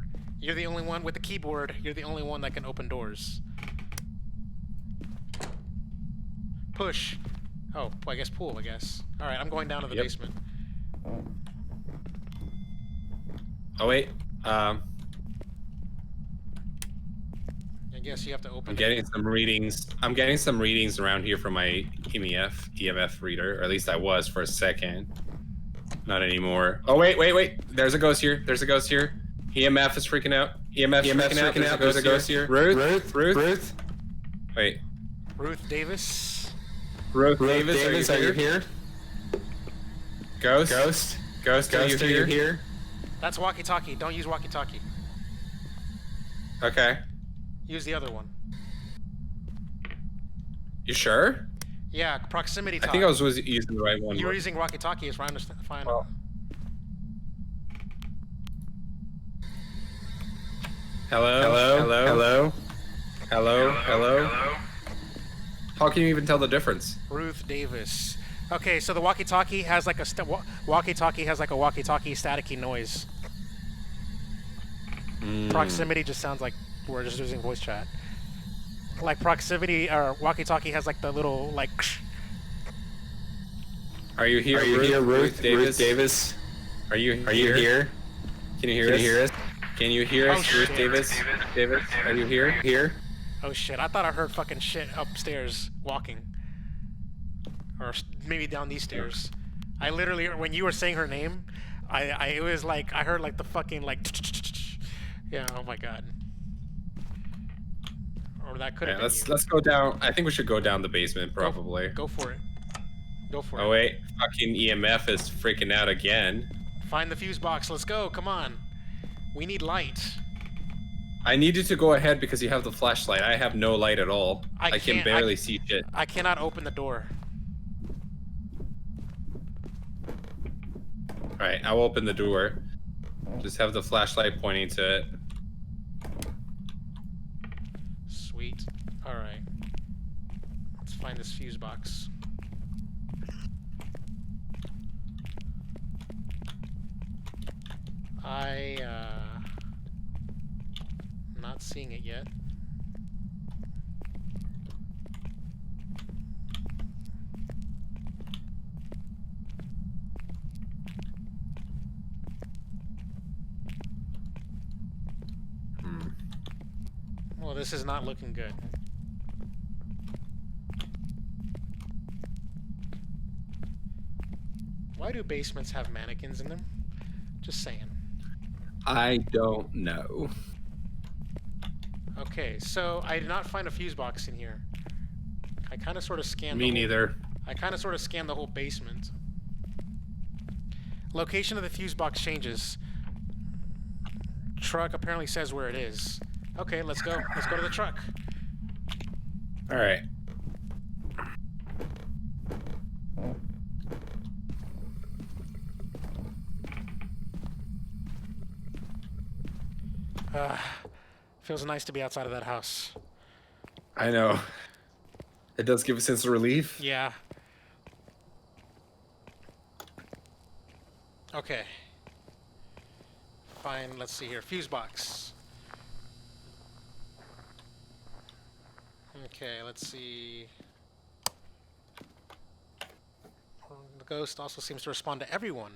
You're the only one with the keyboard. You're the only one that can open doors. Push. Oh, I guess pull, I guess. Alright, I'm going down to the Yep. basement. Oh wait. I guess you have to open I'm it. getting some readings. I'm getting some readings around here from my EMF reader, or at least I was for a second. Not anymore. Oh wait. There's a ghost here. EMF is freaking out. EMF is freaking out. There's a ghost here. Ruth. Wait. Ruth Davis. Ruth Davis, are you here? Ghost, are you here? That's walkie-talkie. Don't use walkie-talkie. Okay. Use the other one. You sure? Yeah, proximity talk. I think I was using the right one. You were using walkie-talkie, is fine. Well. Hello. How can you even tell the difference? Ruth Davis. Okay, so the walkie-talkie has like a walkie-talkie staticky noise. Proximity just sounds like we're just using voice chat. Like proximity or walkie-talkie has like the little like. Are you here, Ruth Davis? Are you here? Can you hear us? Can you hear us, Oh, Ruth shit. Davis? Are you here? Oh shit! I thought I heard fucking shit upstairs walking, or maybe down these stairs. I literally, when you were saying her name, it was like I heard like the fucking like. Yeah. Oh my god. Or that could have been you. Let's go down. I think we should go down the basement probably. Go for it. Go for it. Oh wait, fucking EMF is freaking out again. Find the fuse box. Let's go. Come on. We need light. I need you to go ahead because you have the flashlight. I have no light at all. I can can't- barely see shit. I cannot open the door. Alright, I'll open the door. Just have the flashlight pointing to it. Sweet. All right. Let's find this fuse box. Not seeing it yet. Well, this is not looking good. Why do basements have mannequins in them? Just saying. I don't know. Okay, so I did not find a fuse box in here. I kind of sort of scanned Me neither. I kind of sort of scanned the whole basement. Location of the fuse box changes. Truck apparently says where it is. Okay, let's go. Let's go to the truck. Alright. Feels nice to be outside of that house. I know. It does give a sense of relief. Yeah. Okay. Fine, let's see here. Fuse box. Okay, let's see. The ghost also seems to respond to everyone.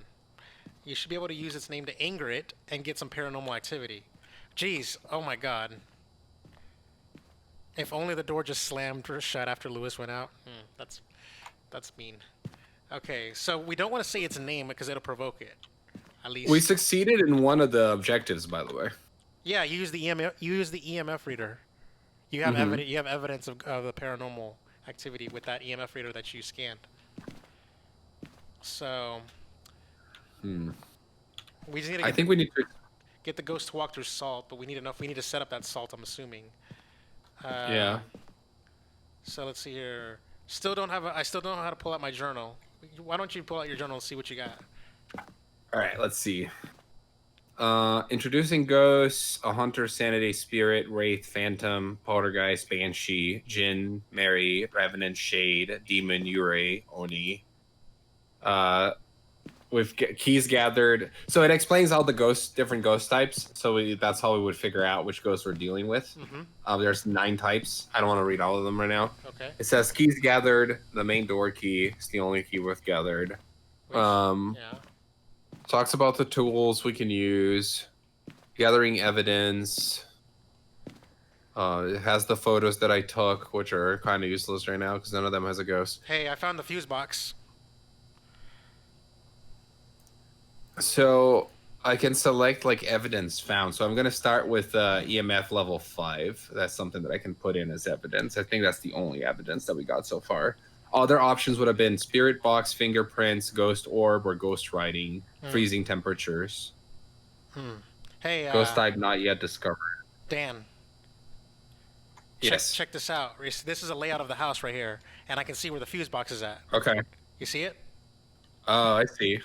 You should be able to use its name to anger it and get some paranormal activity. Jeez, oh my god. If only the door just slammed or shut after Lewis went out. That's mean. Okay, so we don't want to say its name because it'll provoke it. At least. We succeeded in one of the objectives, by the way. Yeah, you use the EMF. You use the EMF reader. You have evidence. You have evidence of the paranormal activity with that EMF reader that you scanned. So. We just need to. I think we need to. Get the ghost to walk through salt, but we need enough. We need to set up that salt. I'm assuming. Yeah. So let's see here. Still don't have. I still don't know how to pull out my journal. Why don't you pull out your journal and see what you got? All right. Let's see. Introducing ghosts: a hunter, sanity, spirit, wraith, phantom, poltergeist, banshee, jinn, Mary, revenant, shade, demon, yurei, oni. With keys gathered, so it explains all the different ghost types. So that's how we would figure out which ghosts we're dealing with. There's 9 types. I don't want to read all of them right now. Okay. It says keys gathered. The main door key is the only key worth gathered. Yeah. Talks about the tools we can use, gathering evidence. It has the photos that I took, which are kind of useless right now because none of them has a ghost. Hey, I found the fuse box. So I can select like evidence found. So I'm going to start with EMF level 5. That's something that I can put in as evidence. I think that's the only evidence that we got so far. Other options would have been spirit box, fingerprints, ghost orb, or ghost writing, freezing temperatures. Hey, ghost type not yet discovered. Dan. Yes. Check this out. This is a layout of the house right here, and I can see where the fuse box is at. Okay. You see it? Oh, I see.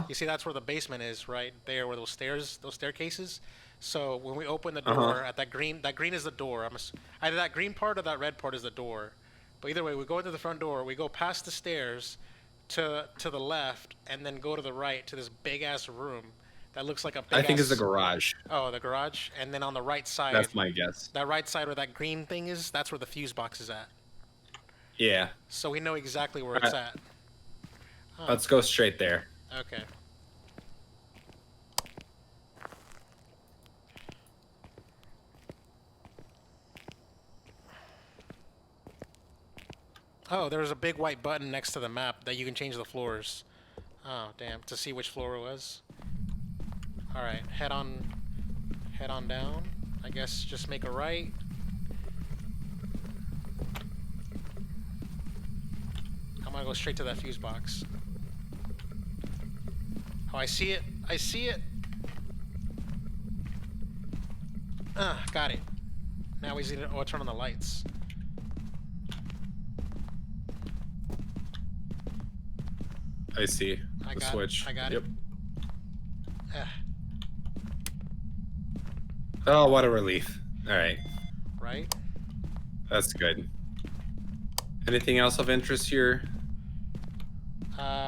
You see that's where the basement is, right there, where those staircases. So when we open the door at that green is the door. Either that green part or that red part is the door. But either way, we go into the front door. We go past the stairs to the left, and then go to the right to this big ass room that looks like a big. I think it's the garage. Oh, the garage, and then on the right side. That's my guess. That right side where that green thing is, that's where the fuse box is at. Yeah. So we know exactly where it's at. Let's go straight there. Okay. Oh, there's a big white button next to the map that you can change the floors. Oh, damn. To see which floor it was. Alright, head on down. I guess just make a right. I'm gonna go straight to that fuse box. Oh, I see it. I see it. Got it. Now we need to turn on the lights. I see. The switch. I got it. Yep. Oh, what a relief. All right. Right? That's good. Anything else of interest here?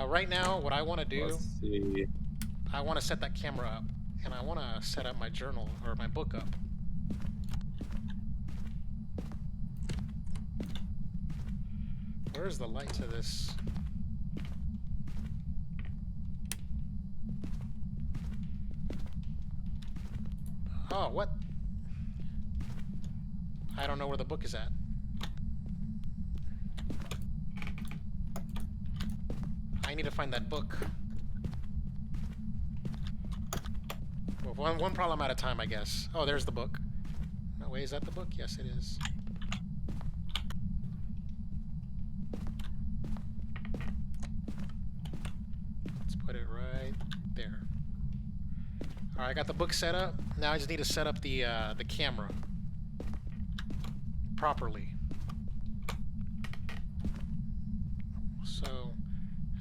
Right now, what I want to do, Let's see. I want to set that camera up, and I want to set up my journal, or my book up. Where's the light to this? Oh, what? I don't know where the book is at. I need to find that book. Well, one problem at a time, I guess. Oh, there's the book. No, wait, is that the book? Yes, it is. Let's put it right there. All right, I got the book set up. Now I just need to set up the camera properly.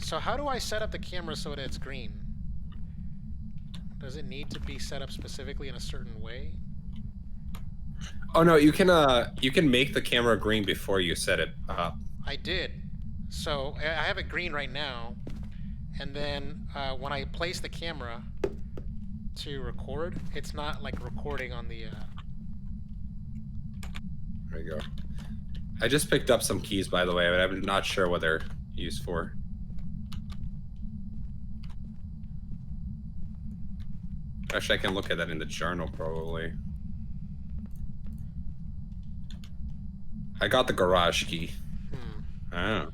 So how do I set up the camera so that it's green? Does it need to be set up specifically in a certain way? Oh no, you can make the camera green before you set it up. I did. So I have it green right now, and then when I place the camera to record, it's not like recording on the. There you go. I just picked up some keys, by the way, but I'm not sure what they're used for. Actually, I can look at that in the journal, probably. I got the garage key. Oh.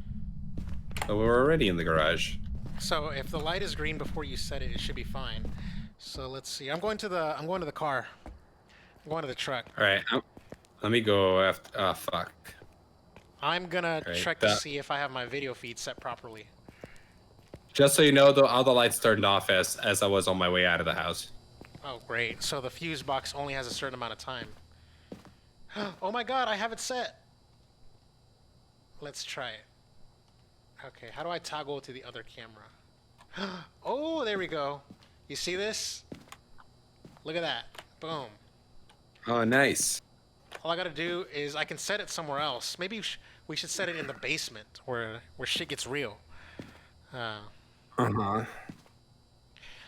So we're already in the garage. So if the light is green before you set it, it should be fine. So let's see. I'm going to the car. I'm going to the truck. All right. Let me go after. Oh, fuck. I'm gonna Right, check to see if I have my video feed set properly. Just so you know, all the lights turned off as I was on my way out of the house. Oh, great. So the fuse box only has a certain amount of time. Oh my god, I have it set. Let's try it. Okay, how do I toggle to the other camera? Oh, there we go. You see this? Look at that. Boom. Oh, nice. All I gotta do is I can set it somewhere else. Maybe we should set it in the basement where shit gets real.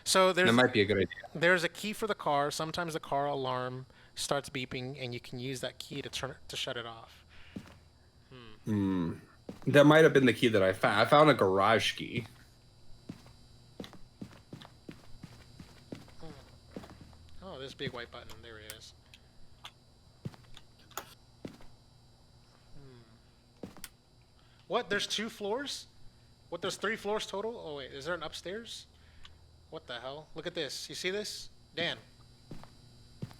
So That might be a good idea. there's a key for the car. Sometimes the car alarm starts beeping, and you can use that key to shut it off. That might have been the key that I found. I found a garage key. Oh, this big white button. There it is. What? There's 2 floors? What? There's 3 floors total? Oh wait, is there an upstairs? What the hell? Look at this. You see this? Dan.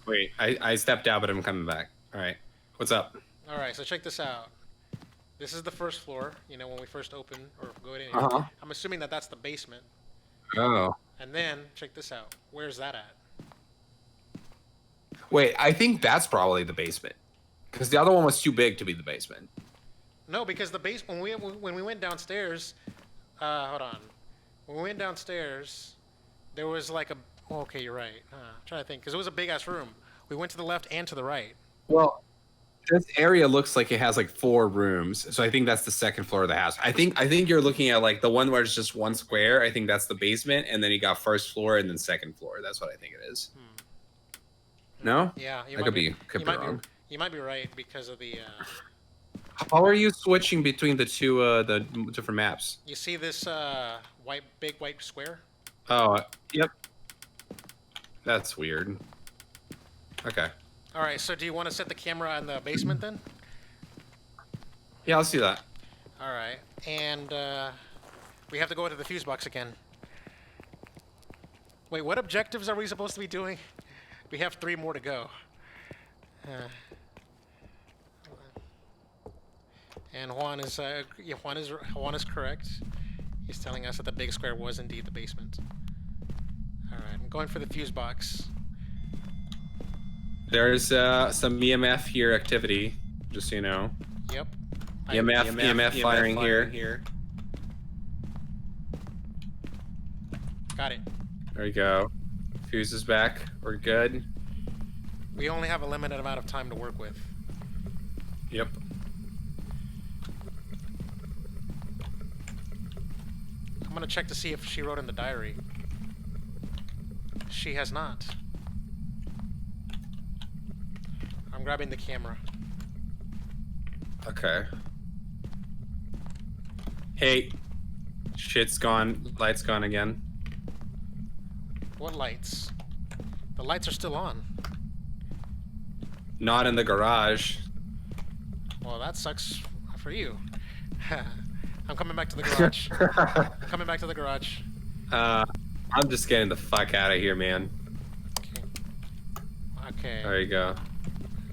Wait, I stepped out, but I'm coming back. All right. What's up? All right, so check this out. This is the first floor, you know, when we first open or go in. Uh-huh. I'm assuming that that's the basement. Oh. And then, check this out. Where's that at? Wait, I think that's probably the basement. Because the other one was too big to be the basement. No, because the basement, when we went downstairs, hold on. When we went downstairs, there was like a, oh, okay, you're right. I'm trying to think, because it was a big-ass room. We went to the left and to the right. Well, this area looks like it has like 4 rooms, so I think that's the second floor of the house. I think you're looking at like the one where it's just one square. I think that's the basement, and then you got first floor and then second floor. That's what I think it is. No? Yeah, I could be wrong. You might be right because of the. How are you switching between the different maps? You see this big white square? Oh, yep. That's weird. Okay. All right. So do you want to set the camera in the basement then? Yeah, let's do that. All right. And we have to go to the fuse box again. Wait, what objectives are we supposed to be doing? We have 3 more to go. And Juan is correct. He's telling us that the big square was indeed the basement. All right, I'm going for the fuse box. There's some EMF here activity, just so you know. Yep. EMF firing here. Got it. There you go. Fuse is back. We're good. We only have a limited amount of time to work with. Yep. I'm gonna check to see if she wrote in the diary. She has not. I'm grabbing the camera. Okay. Hey. Shit's gone. Light's gone again. What lights? The lights are still on. Not in the garage. Well, that sucks for you. I'm coming back to the garage. Coming back to the garage. I'm just getting the fuck out of here, man. Okay. There you go.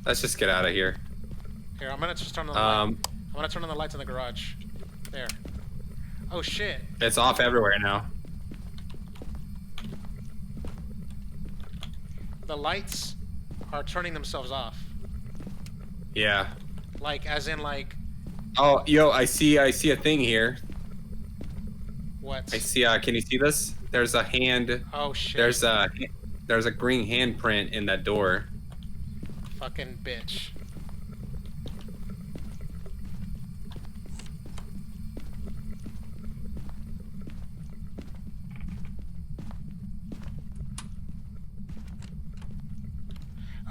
Let's just get out of here. Here, I'm gonna just turn on the light. I'm gonna turn on the lights in the garage. There. Oh shit. It's off everywhere now. The lights are turning themselves off. Yeah. Like, as in, like. Oh, yo, I see a thing here. What? I see. Can you see this? There's a hand. Oh shit. There's a green handprint in that door. Fucking bitch.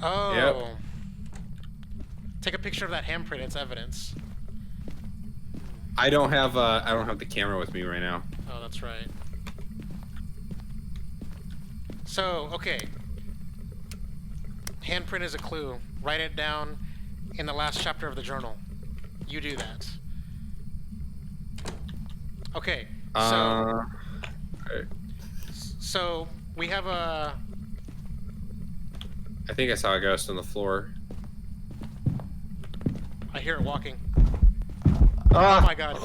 Oh. Yep. Take a picture of that handprint. It's evidence. I don't have the camera with me right now. Oh, that's right. So, okay. Handprint is a clue. Write it down in the last chapter of the journal. You do that. Okay. So, Okay. so we have a. I think I saw a ghost on the floor. I hear it walking. Oh Oh my god.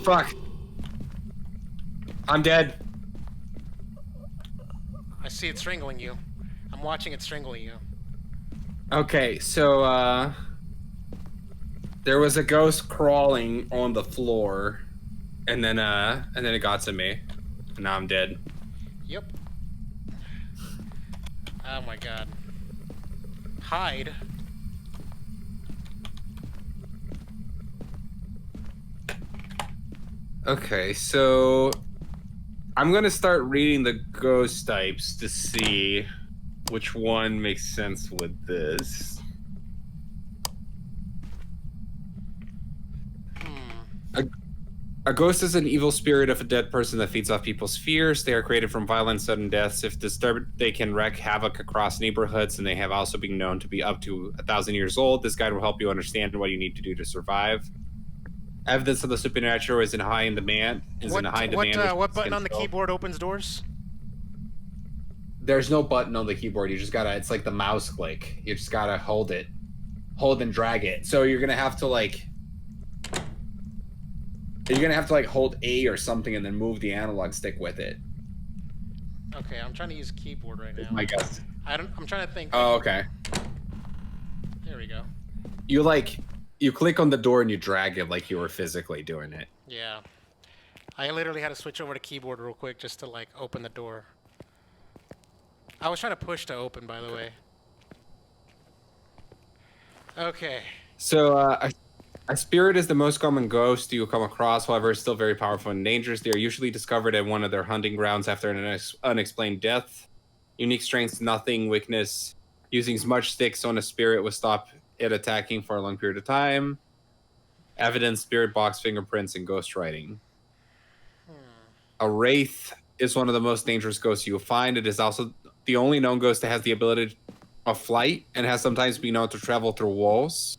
Fuck. I'm dead. I see it strangling you. I'm watching it strangling you. Okay, so there was a ghost crawling on the floor, and then it got to me, and now I'm dead. Yep. Oh my god. Hide. Okay, so I'm gonna start reading the ghost types to see which one makes sense with this. A ghost is an evil spirit of a dead person that feeds off people's fears. They are created from violent, sudden deaths. If disturbed, they can wreak havoc across neighborhoods, and they have also been known to be up to 1,000 years old. This guide will help you understand what you need to do to survive. Evidence of the supernatural is in high demand. What button on the keyboard opens doors? There's no button on the keyboard. You just gotta. It's like the mouse click. You just gotta hold and drag it. So you're gonna have to like. You're gonna have to like hold A or something and then move the analog stick with it. Okay, I'm trying to use keyboard right now. My guess. I'm trying to think. Oh, okay. There we go. You click on the door and you drag it like you were physically doing it. Yeah. I literally had to switch over to keyboard real quick just to like open the door. I was trying to push to open, by the way. Okay. So a spirit is the most common ghost you will come across. However, it's still very powerful and dangerous. They are usually discovered at one of their hunting grounds after an unexplained death. Unique strengths, nothing, weakness. Using smudge sticks on a spirit will stop it attacking for a long period of time. Evidence, spirit box, fingerprints, and ghost writing. A wraith is one of the most dangerous ghosts you will find. It is also the only known ghost that has the ability of flight and has sometimes been known to travel through walls.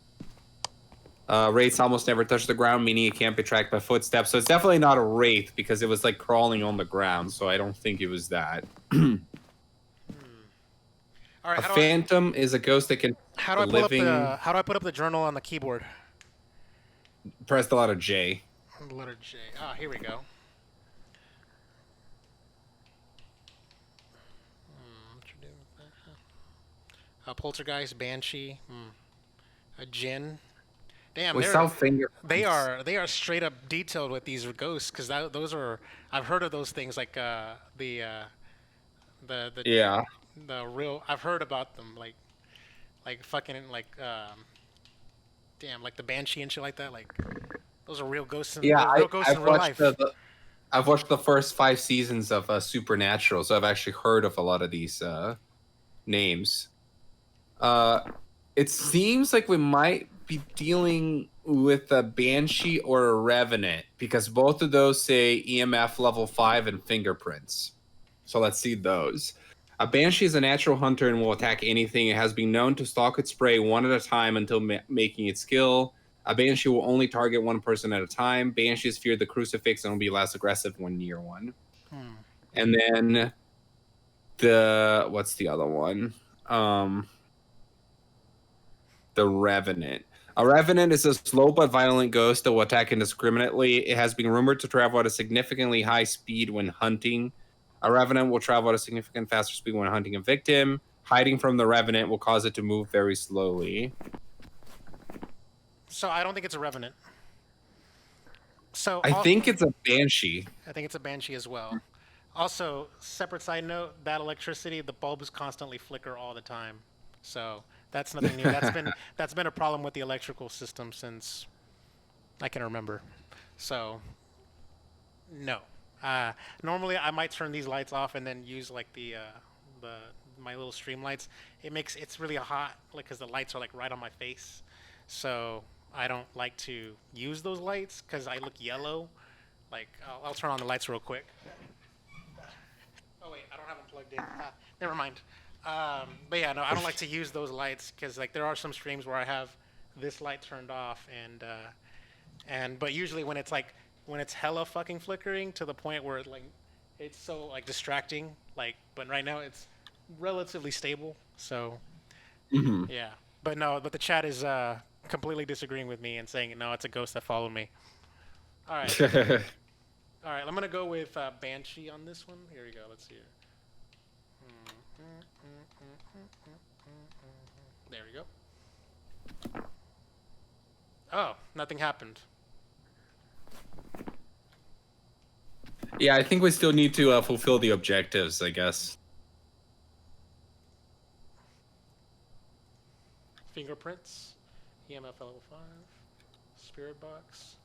Wraiths almost never touch the ground, meaning it can't be tracked by footsteps. So it's definitely not a wraith because it was like crawling on the ground. So I don't think it was that. All right. A phantom is a ghost that can. How do I put up the journal on the keyboard? Press the letter J. The letter J. Ah, here we go. What you doing with that? A poltergeist, banshee, a djinn. Damn, they are straight up detailed with these ghosts because those are I've heard of those things like the real I've heard about them like fucking like damn like the banshee and shit like that like those are real ghosts in real life. I've watched the first 5 seasons of Supernatural, so I've actually heard of a lot of these names. It seems like we might be dealing with a banshee or a revenant because both of those say EMF level 5 and fingerprints. So let's see those. A banshee is a natural hunter and will attack anything. It has been known to stalk its prey one at a time until making its kill. A banshee will only target one person at a time. Banshees fear the crucifix and will be less aggressive when near one. And then what's the other one? The Revenant. A Revenant is a slow but violent ghost that will attack indiscriminately. It has been rumored to travel at a significantly high speed when hunting. A Revenant will travel at a significant faster speed when hunting a victim. Hiding from the Revenant will cause it to move very slowly. So I don't think it's a Revenant. So I think it's a Banshee. I think it's a Banshee as well. Also, separate side note, that electricity, the bulbs constantly flicker all the time. So That's nothing new. That's been a problem with the electrical system since I can remember. So no. Uh, Normally I might turn these lights off and then use like the my little stream lights. It's really hot, like because the lights are like right on my face. So I don't like to use those lights because I look yellow. Like I'll turn on the lights real quick. Oh wait, I don't have them plugged in. Never mind. But yeah, no, I don't like to use those lights because like there are some streams where I have this light turned off and but usually when it's hella fucking flickering to the point where it's so like distracting. Like, but right now it's relatively stable. So Hmm. yeah, but no, but the chat is completely disagreeing with me and saying no, it's a ghost that followed me. All right, all right. I'm gonna go with Banshee on this one. Here we go. Let's see. There we go. Oh, nothing happened. Yeah, I think we still need to fulfill the objectives, I guess. Fingerprints, EMF level 5, spirit box.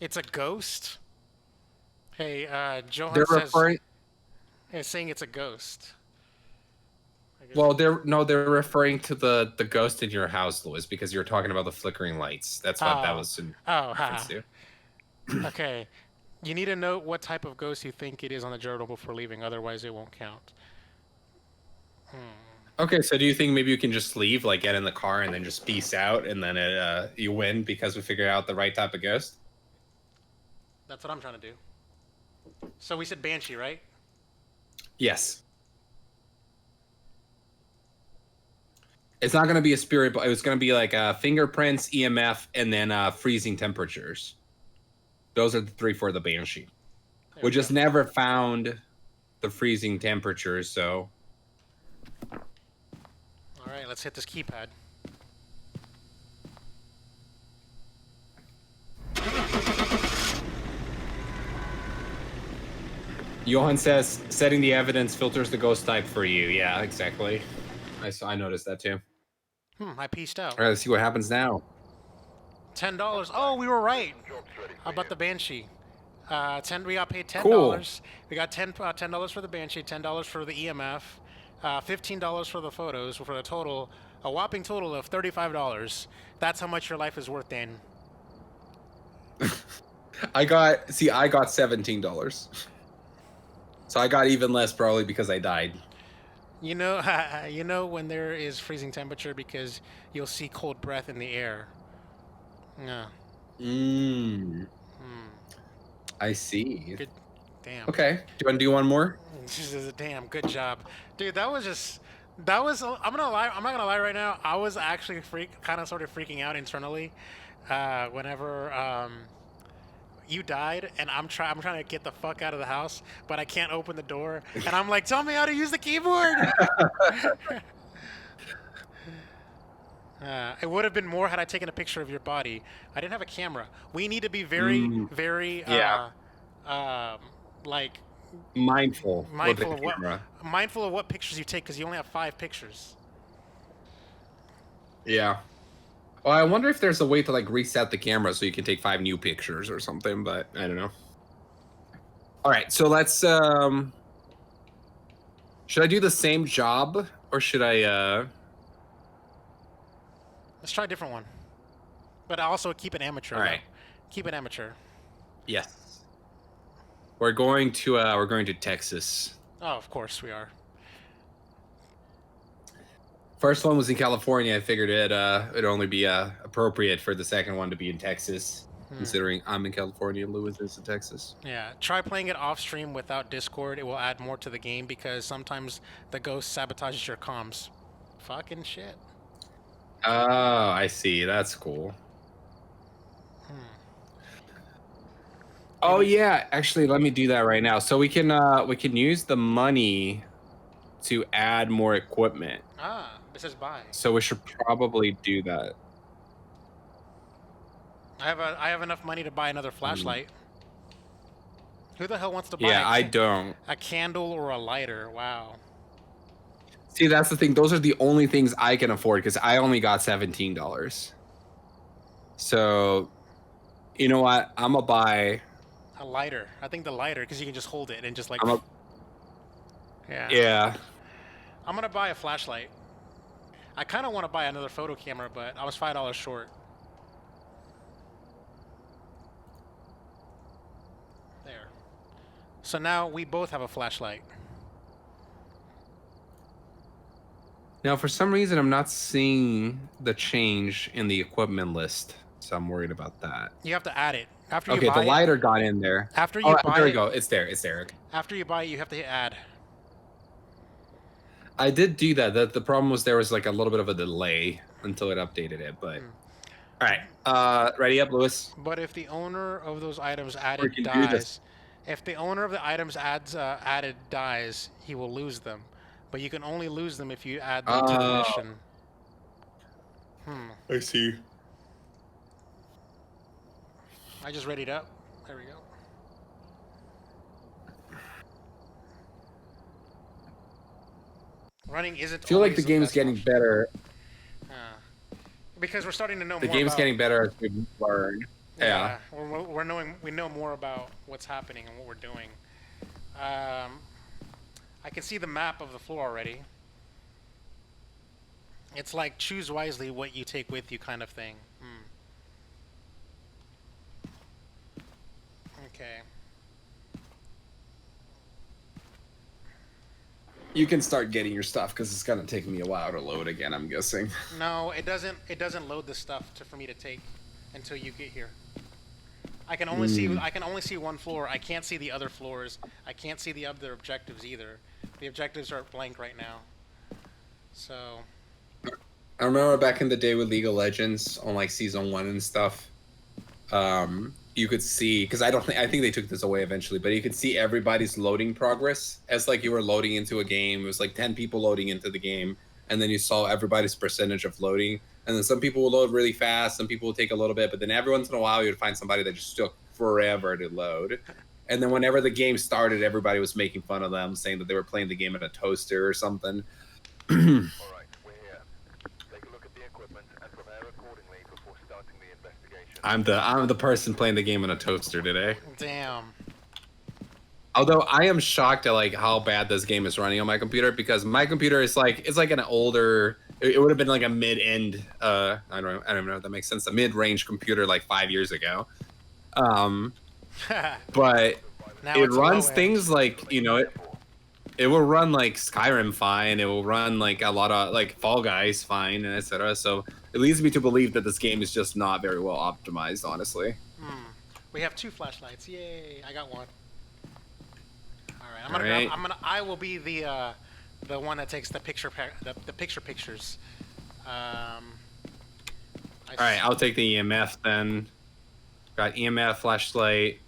It's a ghost. Hey, Johan They're says referring. is saying it's a ghost. I guess Well, they're referring to the ghost in your house, Louis, because you're talking about the flickering lights. That's what that oh, was in oh, reference ha. to. Okay. You need to note what type of ghost you think it is on the journal before leaving, otherwise it won't count. Okay, so do you think maybe you can just leave, like get in the car and then just peace out, and then you win because we figure out the right type of ghost? That's what I'm trying to do. So we said Banshee, right? Yes. It's not going to be a spirit, but it was going to be like fingerprints, EMF, and then freezing temperatures. Those are the three for the Banshee. There We we just go. never found the freezing temperatures, so. All right, let's hit this keypad. Johan says setting the evidence filters the ghost type for you. Yeah, exactly. I noticed that too. I pieced out. All right, let's see what happens now. $10. Oh, we were right. Some jobs ready for How about you. the Banshee? We got paid $10. Cool. We got $10 for the Banshee, $10 for the EMF, $15 for the photos, for a whopping total of $35. That's how much your life is worth, Dan. I got $17. So I got even less probably because I died. You know, you know when there is freezing temperature because you'll see cold breath in the air. Yeah. I see. Good. Damn. Okay. Do you want to do one more? Damn. Good job, dude. That was. I'm gonna lie. I'm not gonna lie right now. I was actually sort of freaking out internally, whenever you died, and I'm trying to get the fuck out of the house, but I can't open the door, and I'm like, tell me how to use the keyboard. It would have been more had I taken a picture of your body. I didn't have a camera. We need to be very, very, Yeah. like Mindful. mindful with of the camera. mindful of what pictures you take because you only have 5 pictures. Yeah. Well, I wonder if there's a way to like reset the camera so you can take 5 new pictures or something, but I don't know. All right, so let's should I do the same job or should I Let's try a different one, but also keep it amateur. All right. Though. Keep it amateur. Yes. We're going to Texas. Oh, of course we are. First one was in California. I figured it'd only be appropriate for the second one to be in Texas, considering I'm in California and Lewis is in Texas. Yeah, try playing it off stream without Discord. It will add more to the game because sometimes the ghost sabotages your comms. Fucking shit. Oh, I see. That's cool. Oh yeah, actually, let me do that right now. So we can use the money to add more equipment. It says buy. So we should probably do that. I have enough money to buy another flashlight. Who the hell wants to buy Yeah, I don't. a candle or a lighter? Wow. See, that's the thing. Those are the only things I can afford because I only got $17. So, you know what? I'm gonna buy. A lighter. I think the lighter, because you can just hold it and just like. Yeah. Yeah. I'm gonna buy a flashlight. I kind of want to buy another photo camera, but I was $5 short. There. So now we both have a flashlight. Now, for some reason, I'm not seeing the change in the equipment list, so I'm worried about that. You have to add it after Okay, you buy the lighter got in there. After you buy there we it, go. It's there. It's there. after you buy it, you have to hit add. I did do that. The problem was there was like a little bit of a delay until it updated it. But all right, ready up, Lewis. But if the owner of those items We added can do dies, this. if the owner of the items added dies, he will lose them. But you can only lose them if you add them to the mission. I see. I just readied up. There we go. Running isn't. I feel like always the game's best getting option. better. Because we're starting to know The more game's about, getting better as we learn. Yeah. we know more about what's happening and what we're doing. I can see the map of the floor already. It's like choose wisely what you take with you kind of thing. Okay. You can start getting your stuff because it's gonna take me a while to load again. I'm guessing. No, it doesn't. It doesn't load the stuff for me to take until you get here. I can only see. I can only see one floor. I can't see the other floors. I can't see the other objectives either. The objectives are blank right now. So. I remember back in the day with League of Legends on like season 1 and stuff. You could see, because I think they took this away eventually, but you could see everybody's loading progress as like you were loading into a game. It was like 10 people loading into the game, and then you saw everybody's percentage of loading. And then some people will load really fast, some people will take a little bit, but then every once in a while you'd find somebody that just took forever to load. And then whenever the game started, everybody was making fun of them, saying that they were playing the game in a toaster or something. All right, we're here. Take a look at the equipment and prepare accordingly before starting the investigation. I'm the person playing the game in a toaster today. Damn. Although I am shocked at like how bad this game is running on my computer, because my computer is like, it's like an older, it would have been like a mid-end, I don't even know if that makes sense, a mid-range computer like 5 years ago. But Now it it's runs low end. things like, you know, it will run like Skyrim fine, it will run like a lot of like Fall Guys fine, and etc. So it leads me to believe that this game is just not very well optimized, honestly. We have 2 flashlights. Yay! I got one. All right. I'm gonna. Grab, I will be the one that takes the pictures. All right, I'll take the EMF then. Got EMF, flashlight.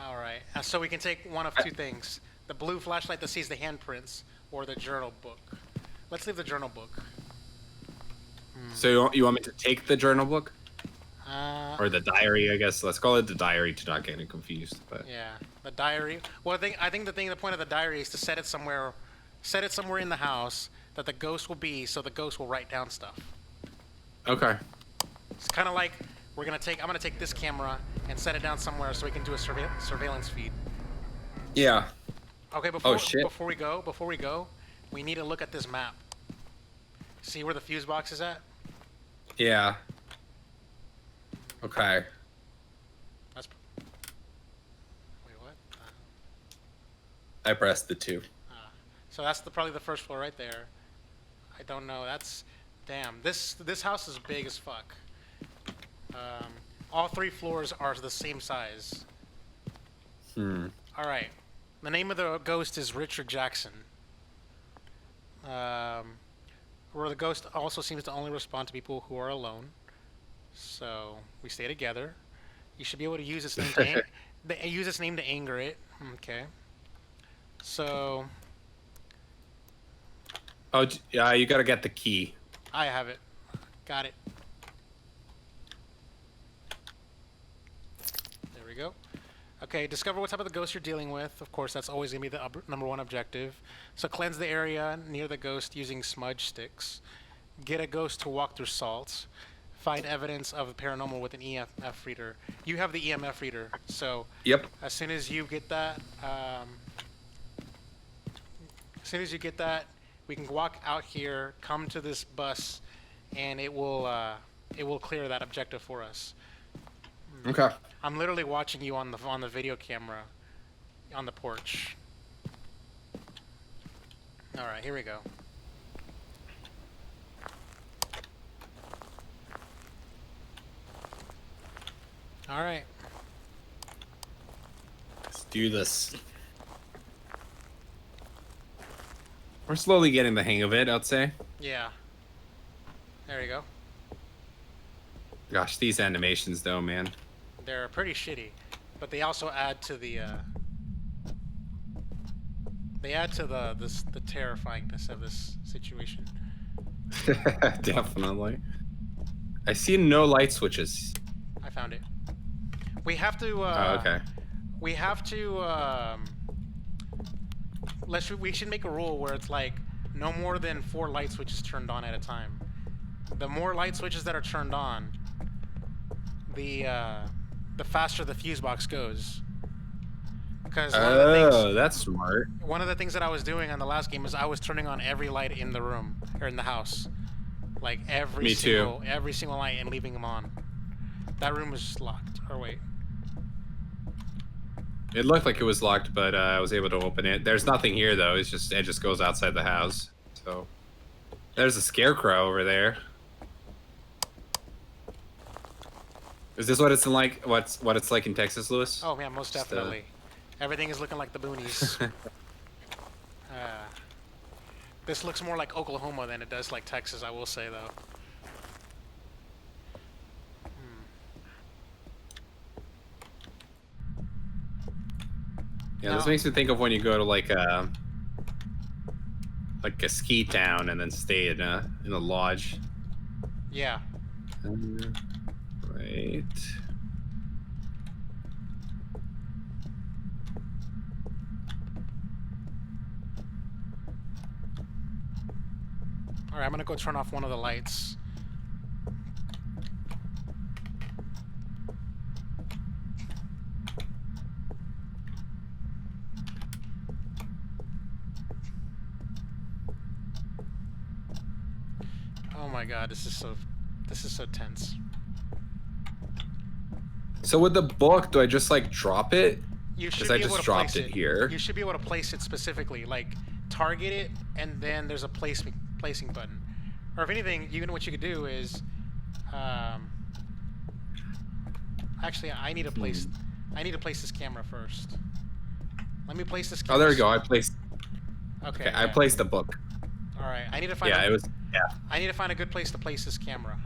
All right. So we can take one of 2 things: the blue flashlight that sees the handprints, or the journal book. Let's leave the journal book. So you want me to take the journal book? Uh, Or the diary, I guess. Let's call it the diary to not get it confused. But Yeah, the diary. Well, I think the point of the diary is to set it somewhere in the house that the ghost will be, so the ghost will write down stuff. okay. It's kind of like I'm gonna take this camera and set it down somewhere so we can do a surveillance feed. Yeah. Okay, Oh, shit. before we go, we need to look at this map. See where the fuse box is at? Yeah. Okay. That's. Wait, what? I pressed the 2. So that's probably the first floor right there. I don't know. That's. Damn. This house is big as fuck. All 3 floors are the same size. All right. The name of the ghost is Richard Jackson. Where the ghost also seems to only respond to people who are alone. So we stay together. You should be able to use its name to anger it. Okay. So Oh, yeah, you gotta get the key. I have it. Got it. There we go. Okay, discover what type of the ghost you're dealing with. Of course, that's always going to be the number one objective. So cleanse the area near the ghost using smudge sticks. Get a ghost to walk through salt. Find evidence of the paranormal with an EMF reader. You have the EMF reader, so Yep. as soon as you get that, we can walk out here, come to this bus, and it will clear that objective for us. Okay. I'm literally watching you on the video camera on the porch. All right, here we go. All right. Let's do this. We're slowly getting the hang of it, I'd say. Yeah. There you go. Gosh, these animations though, man. They're pretty shitty, but they also add to the the terrifyingness of this situation. Definitely. I see no light switches. I found it. We have to. Oh, okay. We have to. We should make a rule where it's like no more than 4 light switches turned on at a time. The more light switches that are turned on, the faster the fuse box goes. Because that's smart. one of the things that I was doing on the last game is I was turning on every light in the room or in the house, like every single light, and leaving them on. That room was locked. Or wait. It looked like it was locked, but I was able to open it. There's nothing here though. It just goes outside the house. So there's a scarecrow over there. Is this what it's like? What it's like in Texas, Lewis? Oh man, most definitely. Everything is looking like the boonies. This looks more like Oklahoma than it does like Texas, I will say though. Yeah, this makes me think of when you go to like a ski town and then stay in a lodge. Yeah. Right. All right, I'm gonna go turn off one of the lights. Oh my god, this is so tense. So with the book, do I just like drop it? You should Because be I able just to dropped place it here. You should be able to place it specifically, like target it, and then there's a placing button. Or if anything, what you could do is, actually, I need to place this camera first. Let me place this camera. Oh, there we go. I placed. Okay. Okay, I placed the book. All right, I need to find. Yeah, it was. Yeah. I need to find a good place to place this camera.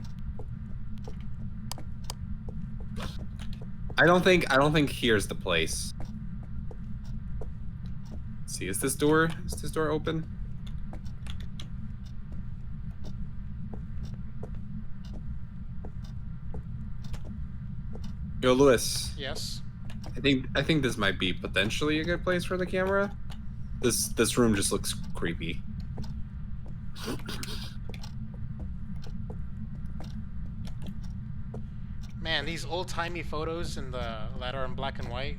I don't think here's the place. Let's see, is this door open? Yo, Lewis. Yes. I think this might be potentially a good place for the camera. This room just looks creepy. Man, these old-timey photos that are in black and white.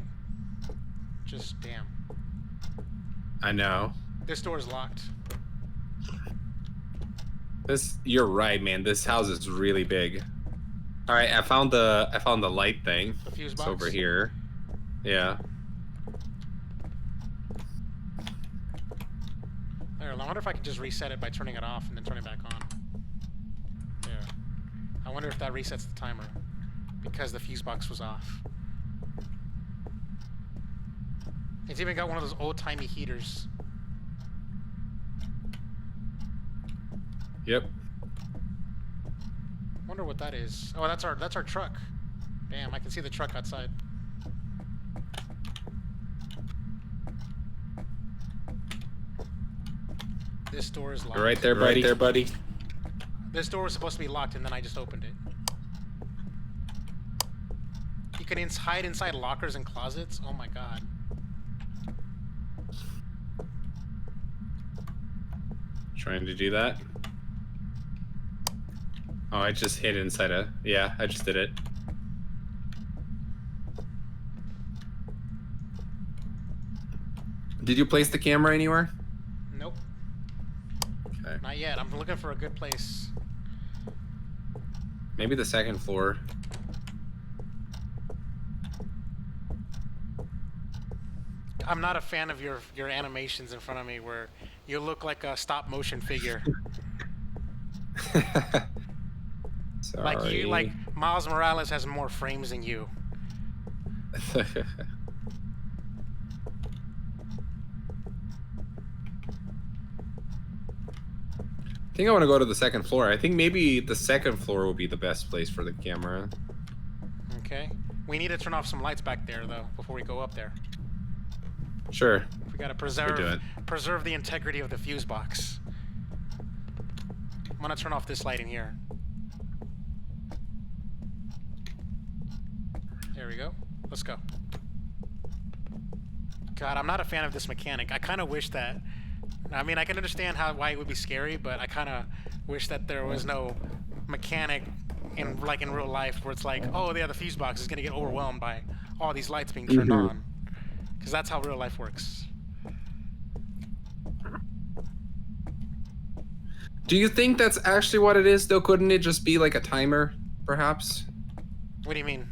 Just damn. I know. This door is locked. You're right, man. This house is really big. All right, I found the light thing. The fuse It's box? over here. Yeah. There, I wonder if I can just reset it by turning it off and then turn it back on. There. I wonder if that resets the timer because the fuse box was off. It's even got one of those old-timey heaters. Yep. Wonder what that is. Oh, that's our truck. Damn, I can see the truck outside. This door is locked. You're right there, buddy. Right there, buddy. This door was supposed to be locked, and then I just opened it. You can hide inside lockers and closets? Oh my god. Trying to do that. Oh, I just hid inside a... Yeah, I just did it. Did you place the camera anywhere? Nope. Okay. Not yet. I'm looking for a good place. Maybe the second floor. I'm not a fan of your animations in front of me where you look like a stop motion figure. Sorry. Like Miles Morales has more frames than you. I think I want to go to the second floor. I think maybe the second floor will be the best place for the camera. Okay. We need to turn off some lights back there though before we go up there. Sure. We gotta do preserve the integrity of the fuse box. I'm gonna turn off this light in here. There we go. Let's go. God, I'm not a fan of this mechanic. I kind of wish that... I mean, I can understand why it would be scary, but I kind of wish that there was no mechanic in real life where it's like, oh yeah, the fuse box is gonna get overwhelmed by all these lights being turned on. Because that's how real life works. Do you think that's actually what it is, though? Couldn't it just be like a timer, perhaps? What do you mean?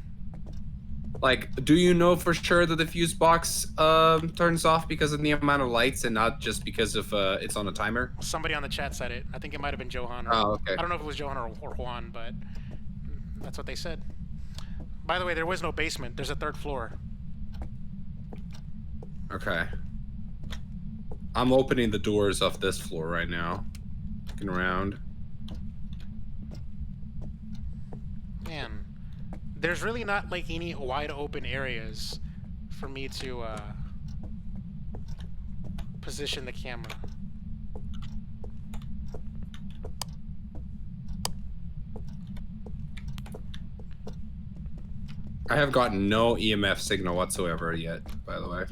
Like, do you know for sure that the fuse box turns off because of the amount of lights and not just because of it's on a timer? Somebody on the chat said it. I think it might have been Johan. Oh, okay. I don't know if it was Johan or Juan, but that's what they said. By the way, there was no basement. There's a third floor. Okay. I'm opening the doors off this floor right now. Looking around. Man, there's really not like any wide open areas for me to position the camera. I have gotten no EMF signal whatsoever yet, by the way.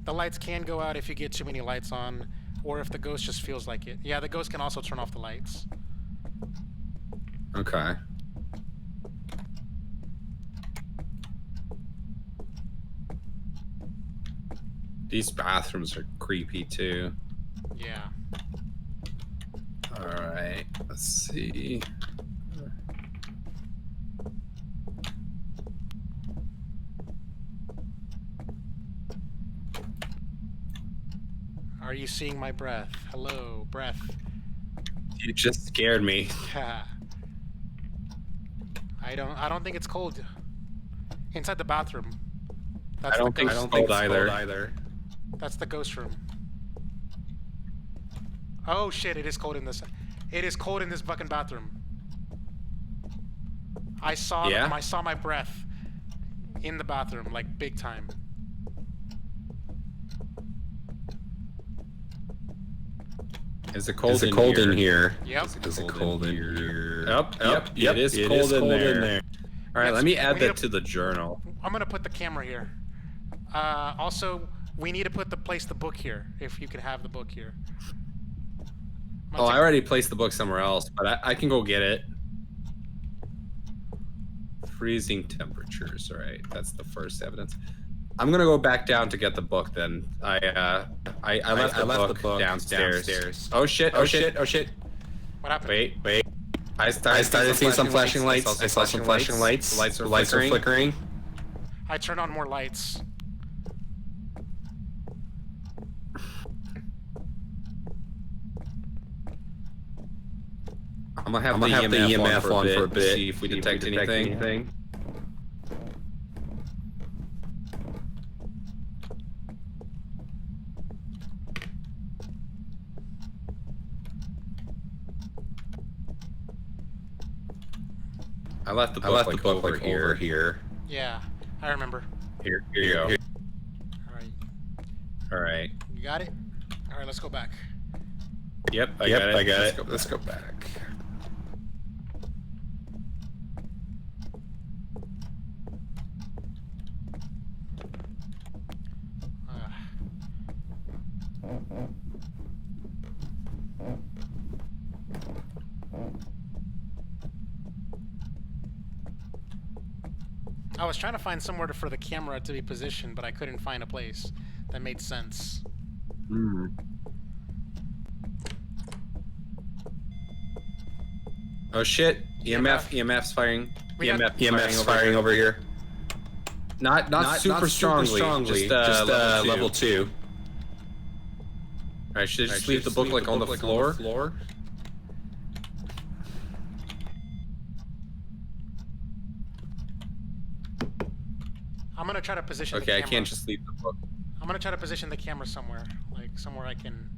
The lights can go out if you get too many lights on, or if the ghost just feels like it. Yeah, the ghost can also turn off the lights. Okay. These bathrooms are creepy too. Yeah. Alright, let's see. Are you seeing my breath? Hello, breath. You just scared me. I don't think it's cold. Inside the bathroom. I don't think it's cold either. That's the ghost room. Oh shit, it is cold in this. It is cold in this fucking bathroom. I saw I saw my breath in the bathroom, like big time. Is it cold in here? Yep. Is it cold in here? Yep. It is cold in there. All right, let me add that to the journal. I'm gonna put the camera here. Also, we need to place the book here. If you could have the book here. Oh, I already placed the book somewhere else, but I can go get it. Freezing temperatures. All right, that's the first evidence. I'm gonna go back down to get the book then. I left the book downstairs. Oh shit! What happened? Wait. I started seeing some flashing lights. I saw some flashing lights. The lights are flickering. I turned on more lights. I'm gonna have the EMF on for a bit. See if we detect anything. I left the book over here. Yeah, I remember. Here you go. All right. All right. You got it? All right, let's go back. Yep, I got it. Let's go back. I was trying to find somewhere for the camera to be positioned, but I couldn't find a place that made sense. Oh shit! EMF's firing. We got- EMF's firing over here. Not super strongly. Just level 2. Alright, should I just leave the book like on the floor? I'm gonna try to position the Okay, camera. I can't just leave the book. I'm gonna try to position the camera somewhere, like somewhere I can.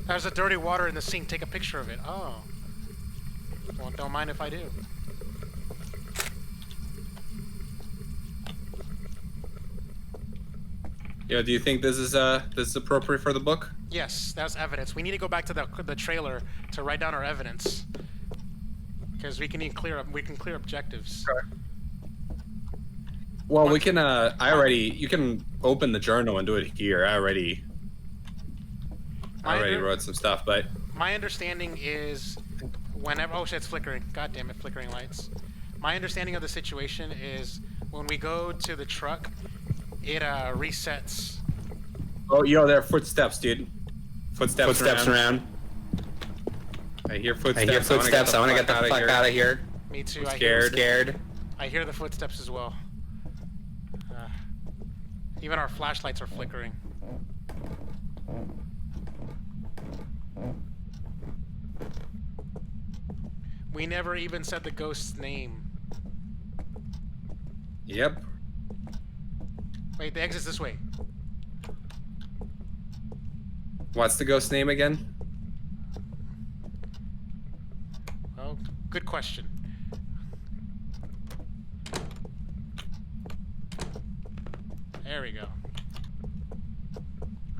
There's a dirty water in the sink. Take a picture of it. Oh. Well, don't mind if I do. Yo, do you think this is appropriate for the book? Yes, that's evidence. We need to go back to the trailer to write down our evidence, because we can clear objectives. Okay. Well, we can. You can open the journal and do it here. I already wrote some stuff, but my understanding is whenever. Oh shit, it's flickering. God damn it, flickering lights. My understanding of the situation is when we go to the truck, it resets. oh, yo, there are footsteps, dude. Footsteps around. I hear footsteps. I want to get the fuck out of here. Me too. I'm scared. I hear the footsteps as well. Even our flashlights are flickering. We never even said the ghost's name. Yep. Wait, the exit's this way. What's the ghost name again? Well, good question. There we go.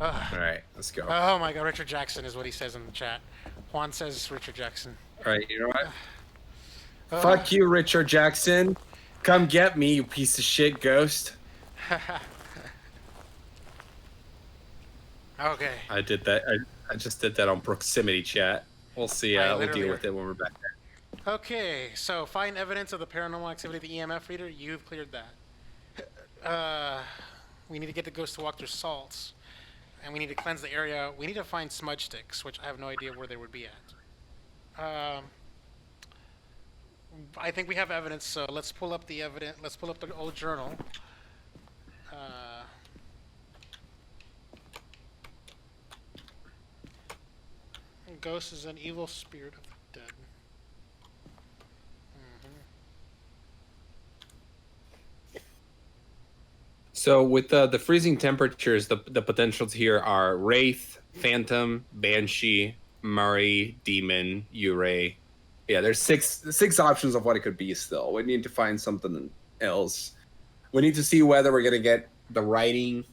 All right, let's go. Oh my god, Richard Jackson is what he says in the chat. Juan says Richard Jackson. All right, you know what? Fuck you, Richard Jackson. Come get me, you piece of shit ghost. Okay. I did that. I just did that on proximity chat. We'll see. We'll deal with it when we're back there. Okay, so find evidence of the paranormal activity of the EMF reader. You've cleared that. We need to get the ghost to walk through salts. And we need to cleanse the area. We need to find smudge sticks, which I have no idea where they would be at. I think we have evidence, so let's pull up the evidence. Let's pull up the old journal. Ghost is an evil spirit of the dead. So with the freezing temperatures, the potentials here are Wraith, Phantom, Banshee, Murray, Demon, Uray. Yeah, there's six options of what it could be still. We need to find something else. We need to see whether we're gonna get the writing,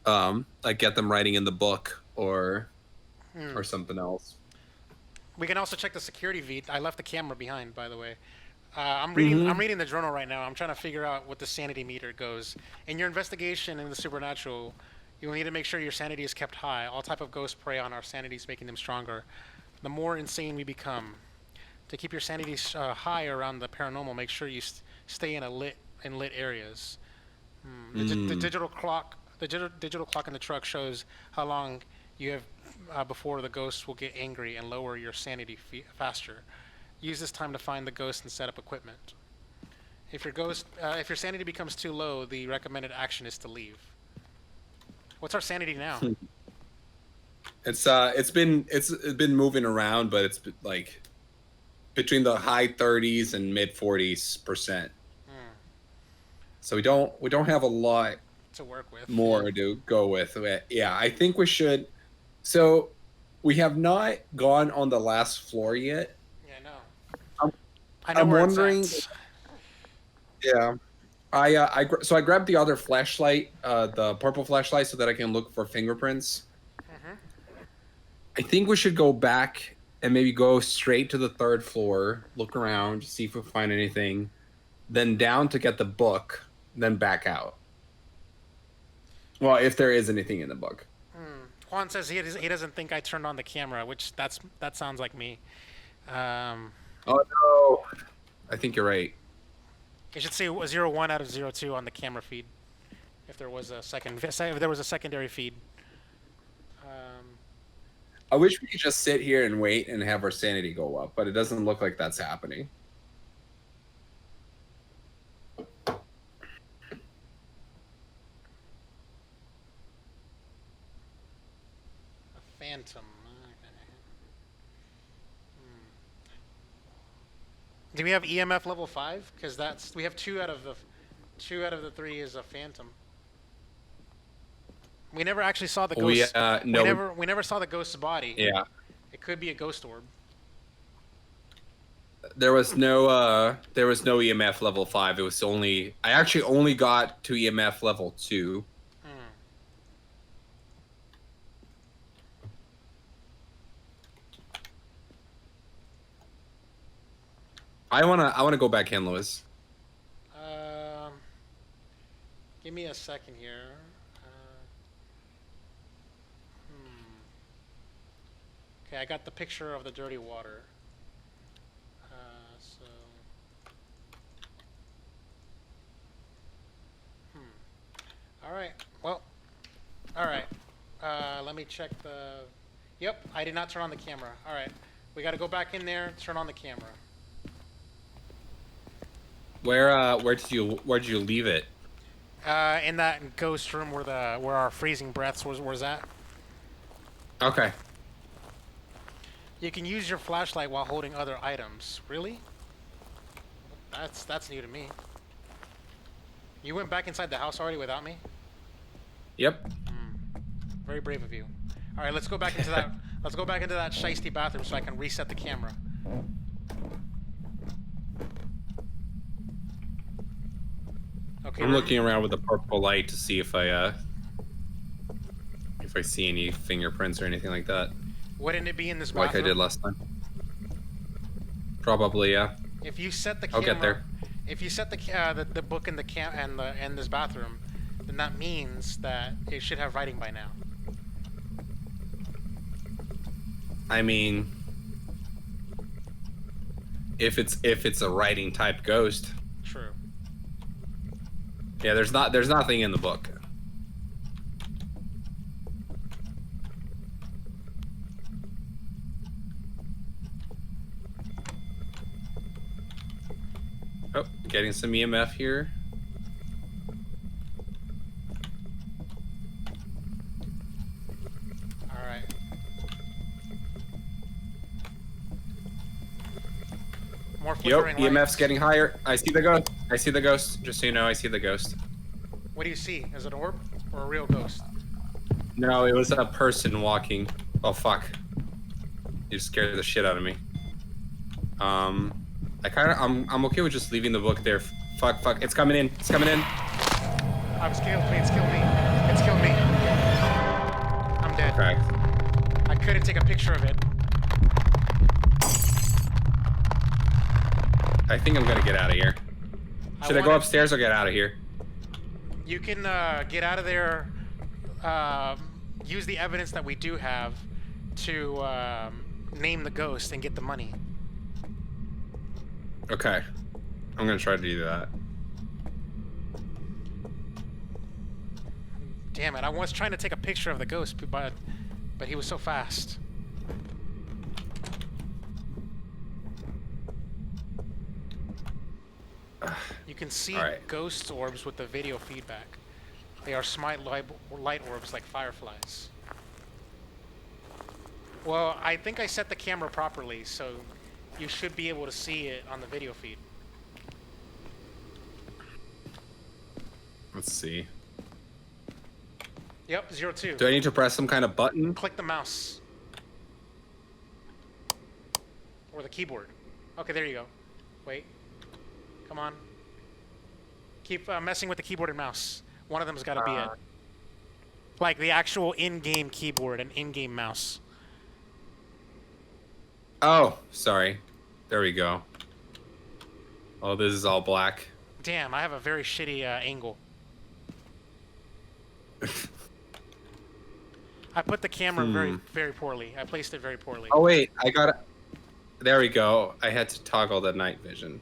like get them writing in the book or something else. We can also check the security feed. I left the camera behind, by the way. I'm reading the journal right now. I'm trying to figure out what the sanity meter goes. In your investigation in the supernatural, you will need to make sure your sanity is kept high. All type of ghosts prey on our sanities, making them stronger. The more insane we become. To keep your sanity high around the paranormal, make sure you stay in lit areas. The digital clock in the truck shows how long you have before the ghosts will get angry and lower your sanity faster. Use this time to find the ghost and set up equipment. If your sanity becomes too low, the recommended action is to leave. What's our sanity now? It's been moving around, but it's been, like between the high 30s and mid 40s%. So we don't have a lot to work with. More to go with. Yeah, I think we should. So we have not gone on the last floor yet. Yeah, no. I know I'm where wondering. it's at. Yeah, So I grabbed the other flashlight, the purple flashlight, so that I can look for fingerprints. Mm-hmm. I think we should go back and maybe go straight to the third floor, look around, see if we find anything, then down to get the book, then back out. Well, if there is anything in the book. Juan says he doesn't think I turned on the camera, which that sounds like me. Oh no! I think you're right. It should say 01 out of 02 on the camera feed. If there was a secondary feed. I wish we could just sit here and wait and have our sanity go up, but it doesn't look like that's happening. A phantom. Do we have EMF level 5? Because we have two out of the 3 is a phantom. We never actually saw the ghost. No, we never saw the ghost's body. Yeah. It could be a ghost orb. There was no EMF level 5. It was I actually only got to EMF level 2. I wanna go back in, Lewis. Give me a second here. Okay, I got the picture of the dirty water. All right. Well. All right. Let me check the. Yep, I did not turn on the camera. All right, we got to go back in there, turn on the camera. Where did you leave it? In that ghost room where our freezing breaths was at. Okay. You can use your flashlight while holding other items. Really? That's new to me. You went back inside the house already without me? Yep. Very brave of you. All right, let's go back into that. Let's go back into that shiesty bathroom so I can reset the camera. Okay. I'm looking around with the purple light to see if I see any fingerprints or anything like that. Wouldn't it be in this bathroom? Like I did last time. Probably, yeah. If you set the camera, I'll get there. If you set the book in the and this bathroom, then that means that it should have writing by now. I mean, if it's a writing type ghost. True. Yeah, there's nothing in the book. Oh, getting some EMF here. All right. More flickering Yep, EMF's lights. getting higher. I see the ghost. I see the ghost. Just so you know, I see the ghost. What do you see? Is it an orb or a real ghost? No, it was a person walking. Oh fuck! You scared the shit out of me. I'm okay with just leaving the book there. Fuck! It's coming in. It's coming in. It's killed me. It's killed me. It's killed me. I'm dead. Okay. I couldn't take a picture of it. I think I'm gonna get out of here. Should I go upstairs or get out of here? You can get out of there. Use the evidence that we do have to name the ghost and get the money. Okay. I'm gonna try to do that. Damn it! I was trying to take a picture of the ghost, but he was so fast. You can see ghost orbs with the video feedback. They are smart light orbs like fireflies. Well, I think I set the camera properly, so you should be able to see it on the video feed. Let's see. Yep, 02. Do I need to press some kind of button? Click the mouse. Or the keyboard. Okay, there you go. Wait. Come on. Keep messing with the keyboard and mouse. One of them's got to be it. Like the actual in-game keyboard and in-game mouse. Oh, sorry. There we go. Oh, this is all black. Damn, I have a very shitty angle. I put the camera very poorly. I placed it very poorly. Oh wait, I got it. There we go. I had to toggle the night vision.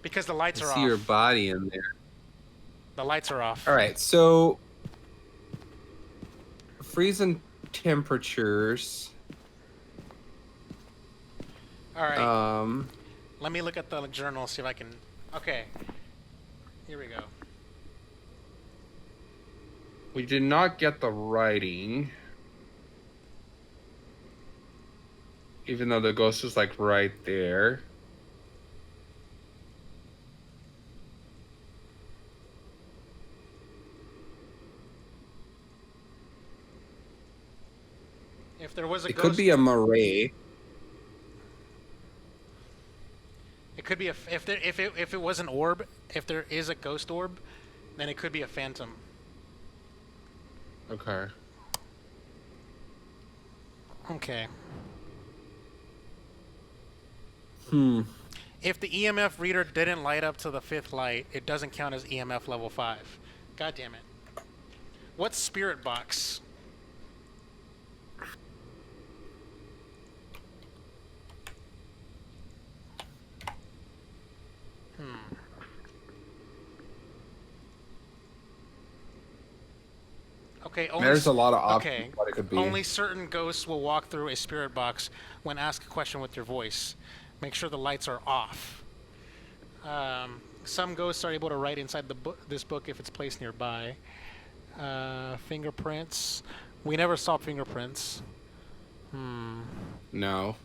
Because the lights I are see off. your body in there. The lights are off. All right, so freezing temperatures. All right. Let me look at the journal, see if I can. Okay. Here we go. We did not get the writing. Even though the ghost is like right there. If there was a It ghost, could be a marae. it could be a if it was an orb, if there is a ghost orb, then it could be a phantom. Okay. Okay. If the EMF reader didn't light up to the 5th light, it doesn't count as EMF level 5. God damn it. What's spirit box? Okay, There's a lot of options okay, what it could be. only certain ghosts will walk through a spirit box when asked a question with your voice. Make sure the lights are off. Some ghosts are able to write inside this book if it's placed nearby. Fingerprints. We never saw fingerprints. No.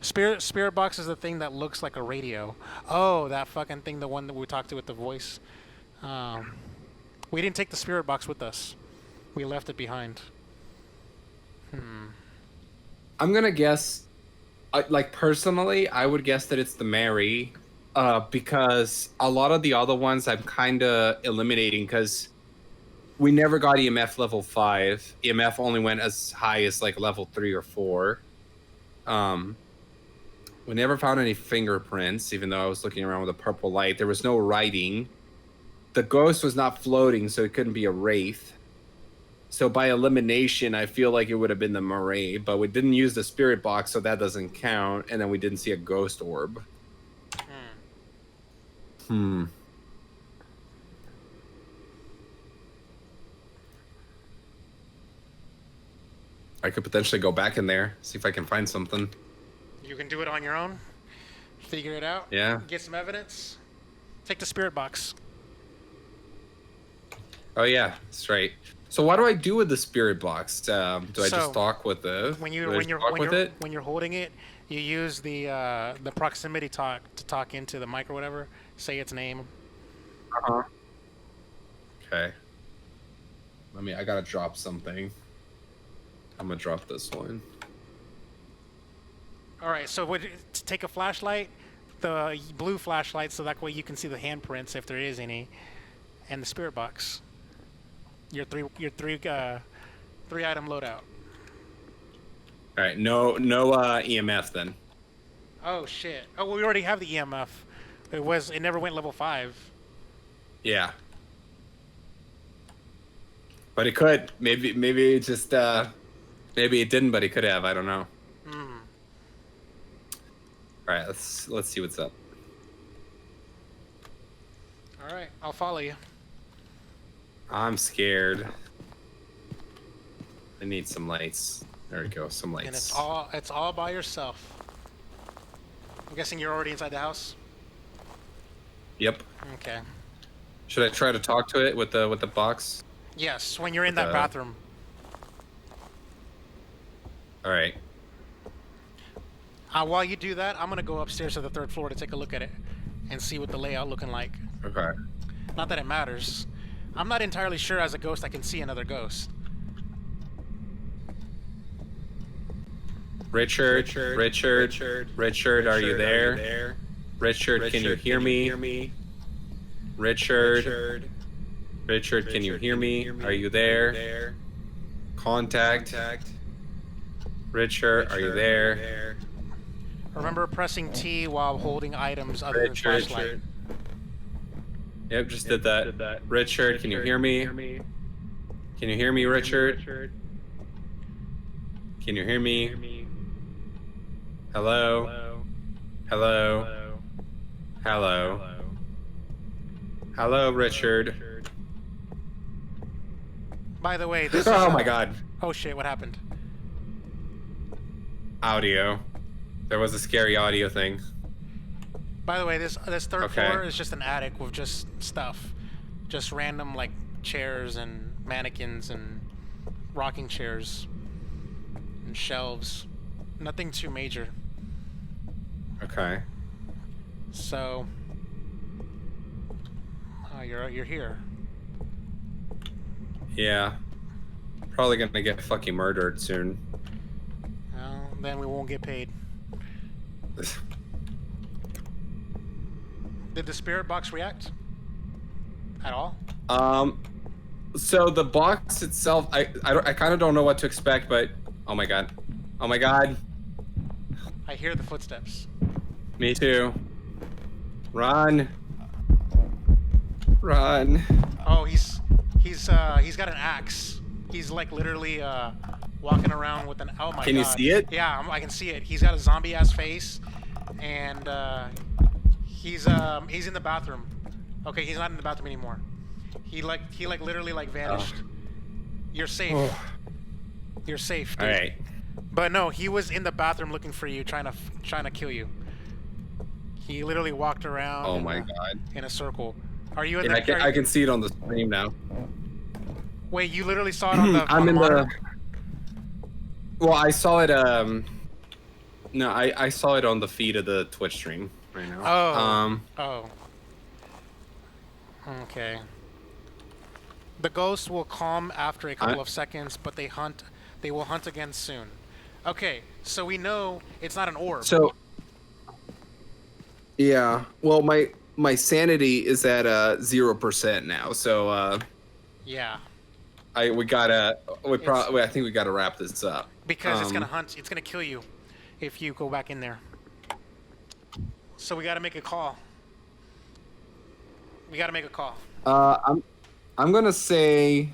Spirit box is the thing that looks like a radio. Oh, that fucking thing, the one that we talked to with the voice. We didn't take the spirit box with us. We left it behind. I'm gonna guess, like personally, I would guess that it's the Mary, because a lot of the other ones I'm kind of eliminating because we never got EMF level 5. EMF only went as high as like level 3 or 4. We never found any fingerprints, even though I was looking around with a purple light. There was no writing. The ghost was not floating, so it couldn't be a wraith. So by elimination, I feel like it would have been the marae, but we didn't use the spirit box, so that doesn't count. And then we didn't see a ghost orb. I could potentially go back in there, see if I can find something. You can do it on your own. Figure it out. Yeah. Get some evidence. Take the spirit box. Oh yeah, that's right. So what do I do with the spirit box? Do I just talk with the when you're holding it, you use the proximity talk to talk into the mic or whatever. Say its name. Okay. I gotta drop something. I'm gonna drop this one. All right. So take a flashlight, the blue flashlight, so that way you can see the handprints if there is any, and the spirit box. Your three item loadout. All right, no EMF then. Oh shit! Oh, well, we already have the EMF. It never went level 5. Yeah. But it could. Maybe it just maybe it didn't, but it could have. I don't know. All right, let's see what's up. All right, I'll follow you. I'm scared. I need some lights. There we go, some lights. And it's all by yourself. I'm guessing you're already inside the house? Yep. Okay. Should I try to talk to it with the box? Yes, when you're in that bathroom. All right. While you do that, I'm gonna go upstairs to the 3rd floor to take a look at it and see what the layout looking like. Okay. Not that it matters. I'm not entirely sure as a ghost I can see another ghost. Richard, are you there? Richard, can you hear me? Richard. Richard, can you hear me? Are you there? Contact. Richard, are you there? Remember pressing T while holding items other than flashlight. Yep, just did that. Richard, can you hear me? Can you hear me, Richard? Can you hear me? Hello? Hello? Hello? Hello, Richard. By the way, this Oh is, my god. Oh shit, what happened? Audio. There was a scary audio thing. By the way, this third Okay. floor is just an attic with just stuff. Just random, like, chairs and mannequins and rocking chairs and shelves. Nothing too major. Okay. So... Oh, you're here. Yeah. Probably gonna get fucking murdered soon. Well, then we won't get paid. Did the spirit box react? At all? So the box itself, I kind of don't know what to expect, but oh my god. Oh my god. I hear the footsteps. Me too. Run. Run. Oh, he's got an axe. He's like literally walking around with an. Oh my god. Can you see it? Yeah, I can see it. He's got a zombie ass face, and he's in the bathroom. Okay, he's not in the bathroom anymore. He literally like vanished. Oh. You're safe. You're safe, dude. All right. But no, he was in the bathroom looking for you, trying to kill you. He literally walked around. Oh my god. In a circle. Are you in Yeah, the? I can see it on the screen now. Wait, you literally saw it on the. I'm on in monitor? Well, I saw it. No, I saw it on the feed of the Twitch stream right now. Oh. Oh. Okay. The ghost will calm after a couple of seconds, but they will hunt again soon. Okay, so we know it's not an orb. So. Yeah. Well, my sanity is at 0% now, so Yeah. I think we gotta wrap this up. Because it's gonna hunt. It's gonna kill you if you go back in there. So we gotta make a call. I'm gonna say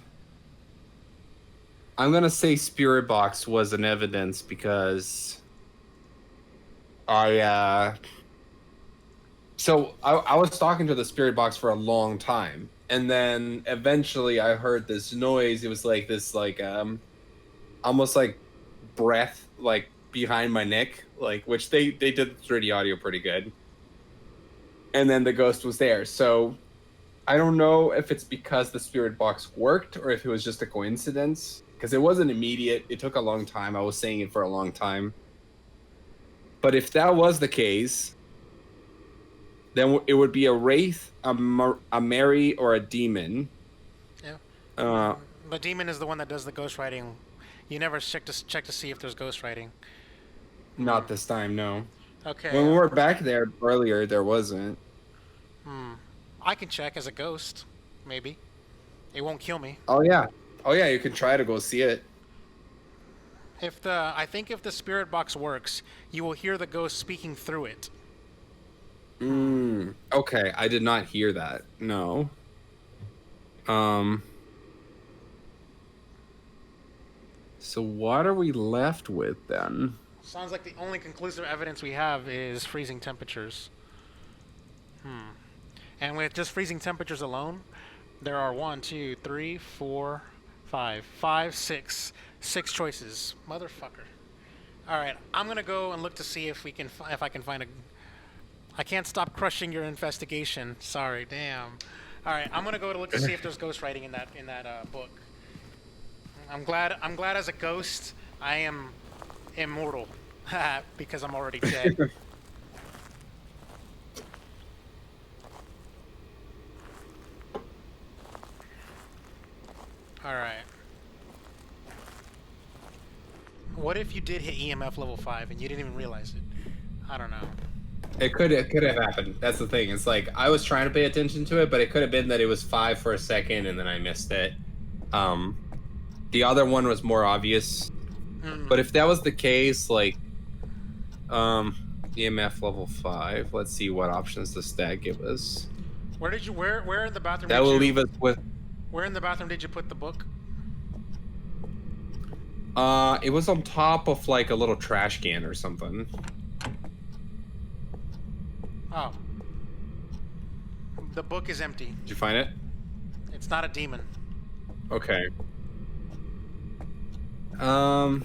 Spirit Box was an evidence because I was talking to the Spirit Box for a long time, and then eventually I heard this noise. It was like this, like almost like breath, like behind my neck, like which they did through the audio pretty good. And then the ghost was there. So I don't know if it's because the Spirit Box worked or if it was just a coincidence, because it wasn't immediate. It took a long time. I was saying it for a long time. But if that was the case, then it would be a wraith, a Mary, or a demon. Yeah. The demon is the one that does the ghostwriting. You never check to see if there's ghostwriting. Not this time, no. Okay. When we were back there earlier, there wasn't. I can check as a ghost, maybe. It won't kill me. Oh yeah, you can try to go see it. I think if the spirit box works, you will hear the ghost speaking through it. Okay, I did not hear that. No. So what are we left with then? Sounds like the only conclusive evidence we have is freezing temperatures. And with just freezing temperatures alone, there are 6 choices. Motherfucker. All right, I'm gonna go and look to see if I can find a. I can't stop crushing your investigation. Sorry, damn. All right, I'm gonna go to look to see if there's ghostwriting in that book. I'm glad as a ghost I am immortal because I'm already dead. All right. What if you did hit EMF level 5 and you didn't even realize it? I don't know. It could have happened. That's the thing. It's like I was trying to pay attention to it, but it could have been that it was 5 for a second and then I missed it. The other one was more obvious. But if that was the case, like EMF level 5, let's see what options the stat give us. Where did you where in the bathroom That did will you, leave us with where in the bathroom did you put the book? it was on top of like a little trash can or something. Oh. The book is empty. Did you find it? It's not a demon. Okay. Damn.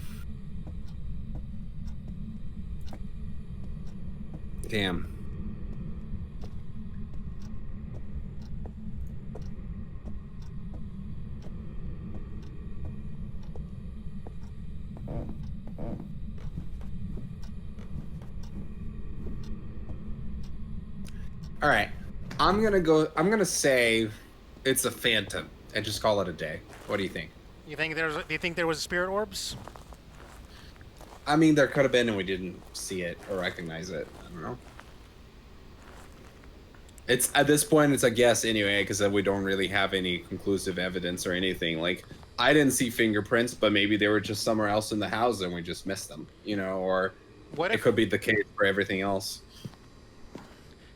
All right. I'm going to say it's a phantom and just call it a day. What do you think? Do you think there was spirit orbs? I mean, there could have been and we didn't see it or recognize it. I don't know. It's at this point it's a guess anyway because we don't really have any conclusive evidence or anything. Like I didn't see fingerprints, but maybe they were just somewhere else in the house and we just missed them, you know, or What it if could be the case for everything else.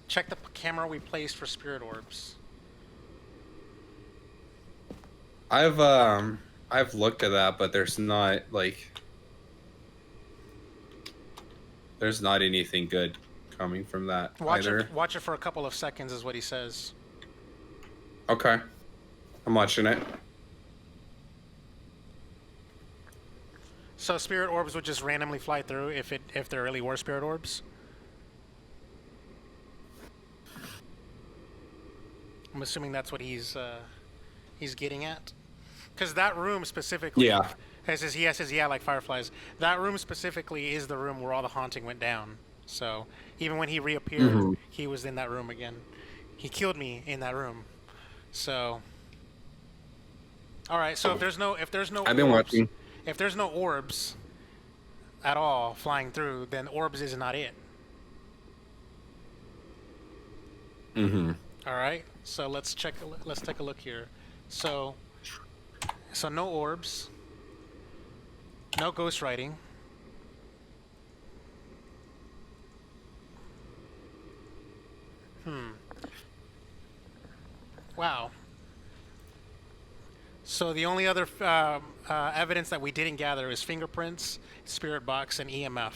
check the camera we placed for spirit orbs? I've looked at that, but there's not anything good coming from that either. Watch it for a couple of seconds is what he says. Okay. I'm watching it. So spirit orbs would just randomly fly through if there really were spirit orbs? I'm assuming that's what he's getting at. Because that room specifically, Yeah. he says, yeah, like fireflies. That room specifically is the room where all the haunting went down. So even when he reappeared, he was in that room again. He killed me in that room. So, all right. So if there's no I've been orbs, watching. if there's no orbs at all flying through, then orbs is not it. All right. So let's take a look here. So no orbs, no ghostwriting. Wow. So the only other evidence that we didn't gather is fingerprints, spirit box, and EMF.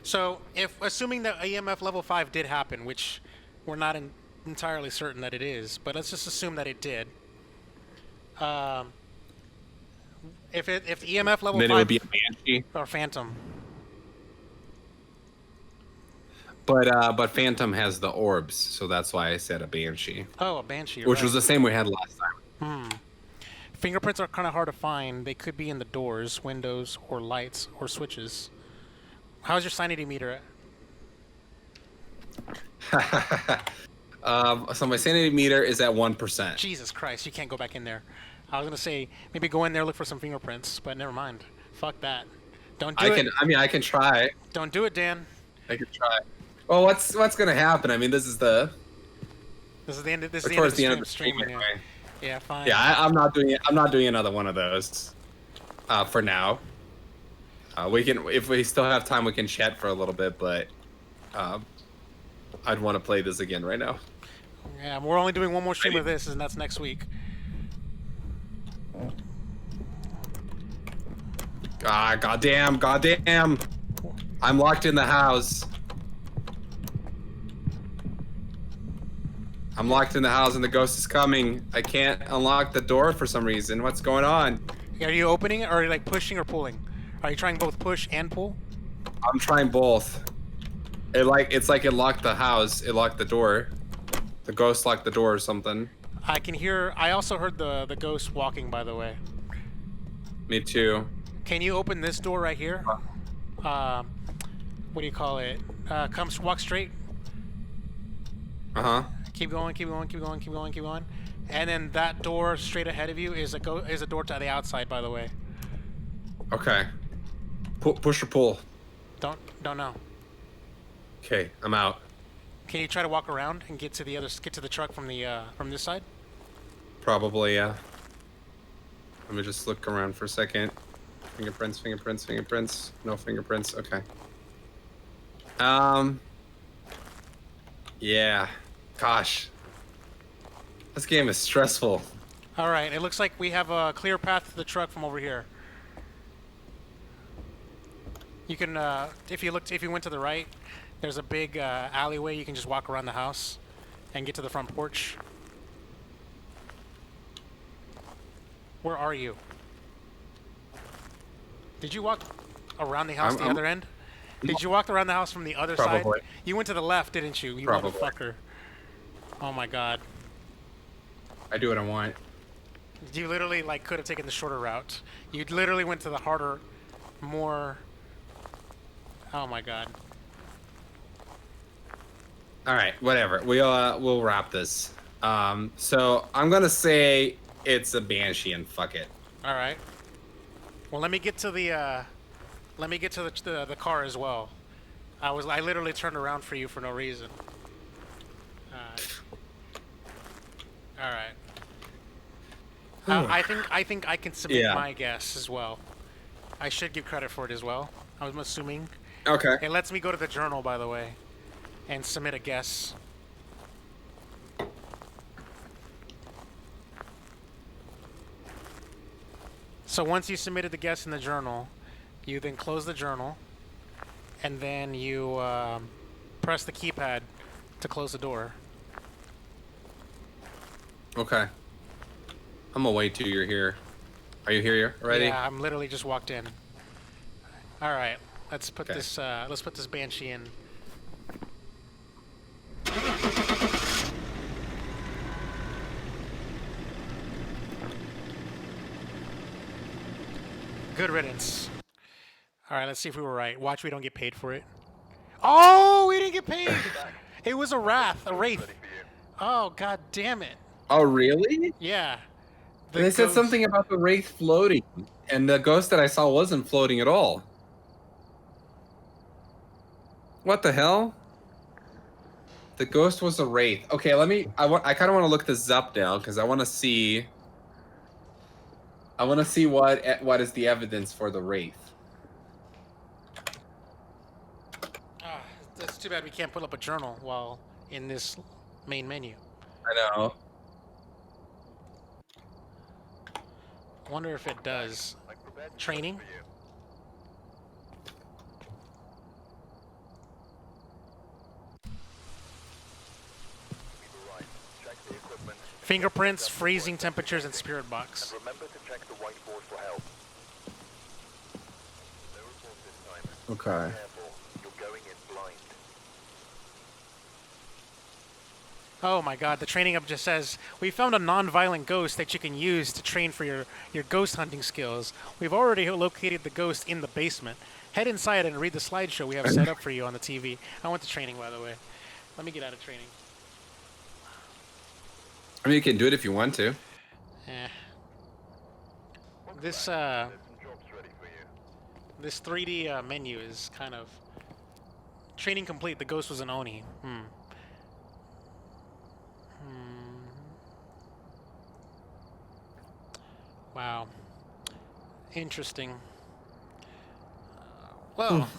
So, assuming that EMF level 5 did happen, which we're not entirely certain that it is, but let's just assume that it did. If EMF level 5 Then it would be a banshee. or phantom, But Phantom has the orbs, so that's why I said a banshee. oh, a banshee, Which right. was the same we had last time. Fingerprints are kind of hard to find. They could be in the doors, windows, or lights, or switches. How's your sanity meter at? So my sanity meter is at 1%. Jesus Christ, you can't go back in there. I was gonna say maybe go in there look for some fingerprints, but never mind. Fuck that. Don't do it. I can try. Don't do it, Dan. I can try. Well, what's gonna happen? I mean, this is the end of towards the end of the the stream stream. anyway. Yeah, fine. Yeah, I'm not doing another one of those for now. We can, if we still have time, we can chat for a little bit, but I'd want to play this again right now. Yeah, we're only doing one more stream of this, and that's next week. Goddamn! I'm locked in the house. I'm locked in the house and the ghost is coming. I can't unlock the door for some reason. What's going on? Are you opening it, or are you like pushing or pulling? Are you trying both push and pull? I'm trying both. It's like it locked the house. It locked the door. The ghost locked the door or something. I also heard the ghost walking, by the way. Me too. Can you open this door right here? What do you call it? Walk straight. Uh-huh. Keep going. And then that door straight ahead of you is a door to the outside, by the way. Okay. Push or pull. Don't know. Okay, I'm out. Can you try to walk around and get to the truck from this side? Probably, yeah. Let me just look around for a second. Fingerprints. No fingerprints. Okay. Yeah. Gosh. This game is stressful. All right. It looks like we have a clear path to the truck from over here. You can, if you went to the right, there's a big alleyway. You can just walk around the house and get to the front porch. Where are you? Did you walk around the house the other end? Did you walk around the house from the other side? Probably. You went to the left, didn't you? You Probably. motherfucker. Oh my god. I do what I want. You literally like could have taken the shorter route. You literally went to the harder, more. Oh my god. All right, whatever. We'll wrap this. So I'm gonna say it's a Banshee and fuck it. All right. Well, let me get to the car as well. I literally turned around for you for no reason. All right. I think I can submit my guess as well. I should give credit for it as well. I'm assuming. Okay. It lets me go to the journal, by the way, and submit a guess. So once you submitted the guess in the journal, you then close the journal, and then you press the keypad to close the door. Okay. I'm gonna wait till you're here. Are you here already? Yeah, I'm literally just walked in. All right, let's put this Banshee in. Good riddance. All right, let's see if we were right. Watch, we don't get paid for it. Oh, we didn't get paid. It was a wraith. Oh, god damn it. Oh, really? Yeah. They said something about the wraith floating, and the ghost that I saw wasn't floating at all. What the hell? The ghost was a wraith. Okay, I kind of want to look this up now because I want to see. I want to see what is the evidence for the wraith. That's too bad we can't put up a journal while in this main menu. I know. Wonder if it does. Training? Fingerprints, freezing temperatures, and spirit box. Remember to check the whiteboard for help. No report this time. Okay. Careful, you're going in blind. Oh my god, the training up just says, we found a non-violent ghost that you can use to train for your ghost hunting skills. We've already located the ghost in the basement. Head inside and read the slideshow we have set up for you on the TV. I went to training, by the way. Let me get out of training. I mean, you can do it if you want to. This There's some jobs ready for you. this 3D menu is kind of training complete. The ghost was an Oni. Wow. Interesting. Well,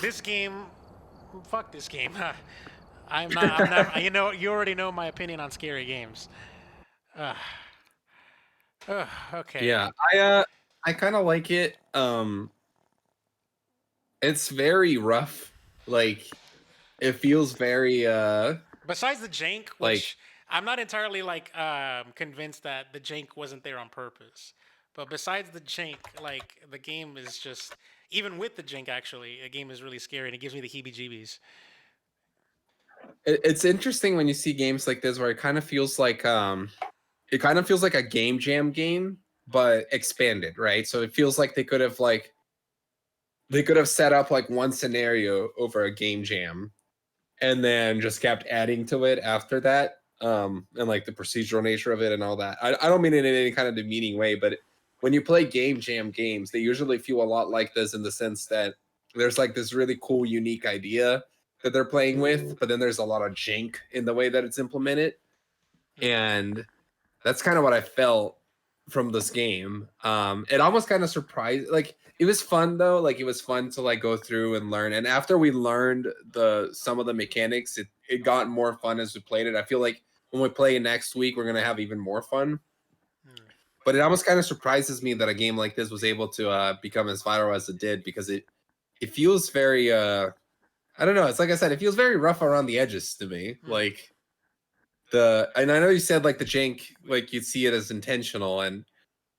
this game. Fuck this game. I'm not. You know, you already know my opinion on scary games. Okay. Yeah, I kind of like it. It's very rough. Like, it feels very Besides the jank, which I'm not entirely like convinced that the jank wasn't there on purpose. But besides the jank, like the game is just even with the jank actually, the game is really scary and it gives me the heebie-jeebies. It's interesting when you see games like this where it kind of feels like a game jam game, but expanded, right? So it feels like they could have set up like one scenario over a game jam and then just kept adding to it after that. and like the procedural nature of it and all that. I don't mean it in any kind of demeaning way, but when you play game jam games, they usually feel a lot like this in the sense that there's like this really cool, unique idea that they're playing with, but then there's a lot of jank in the way that it's implemented. And that's kind of what I felt from this game. It almost kind of surprised, like it was fun though. Like it was fun to like go through and learn. And after we learned some of the mechanics, it got more fun as we played it. I feel like when we play next week, we're gonna have even more fun. But it almost kind of surprises me that a game like this was able to become as viral as it did, because it feels very I don't know. It's like I said, it feels very rough around the edges to me. Like and I know you said like the jank, like you'd see it as intentional, and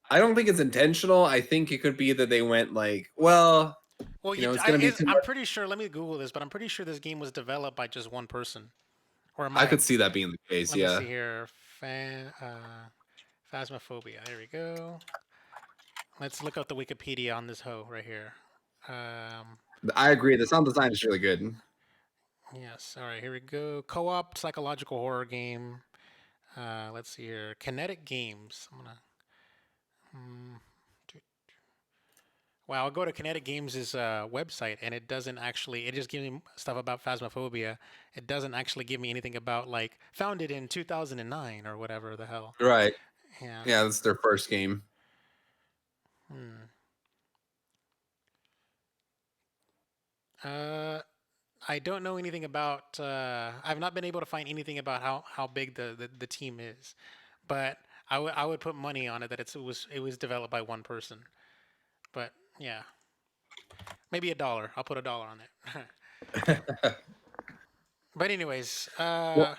I don't think it's intentional. I think it could be that they went like, well, Well, it's gonna be too I'm much. pretty sure. Let me Google this, but I'm pretty sure this game was developed by just one person. Or am I I? could see that being the case. Let me Yeah, see here. Phasmophobia. There we go. Let's look up the Wikipedia on this hoe right here. Um, I agree. The sound design is really good. yes. All right. Here we go. Co-op psychological horror game. Let's see here. Kinetic Games. I'm gonna. Wow, I'll go to Kinetic Games' website, and it doesn't actually. It just gives me stuff about Phasmophobia. It doesn't actually give me anything about like founded in 2009 or whatever the hell. Right. Yeah. Yeah, that's their first game. Hmm. Uh, I don't know anything about. I've not been able to find anything about how big the team is, but I would put money on it that it was developed by one person. But yeah, maybe $1. I'll put $1 on it. But anyways, Well,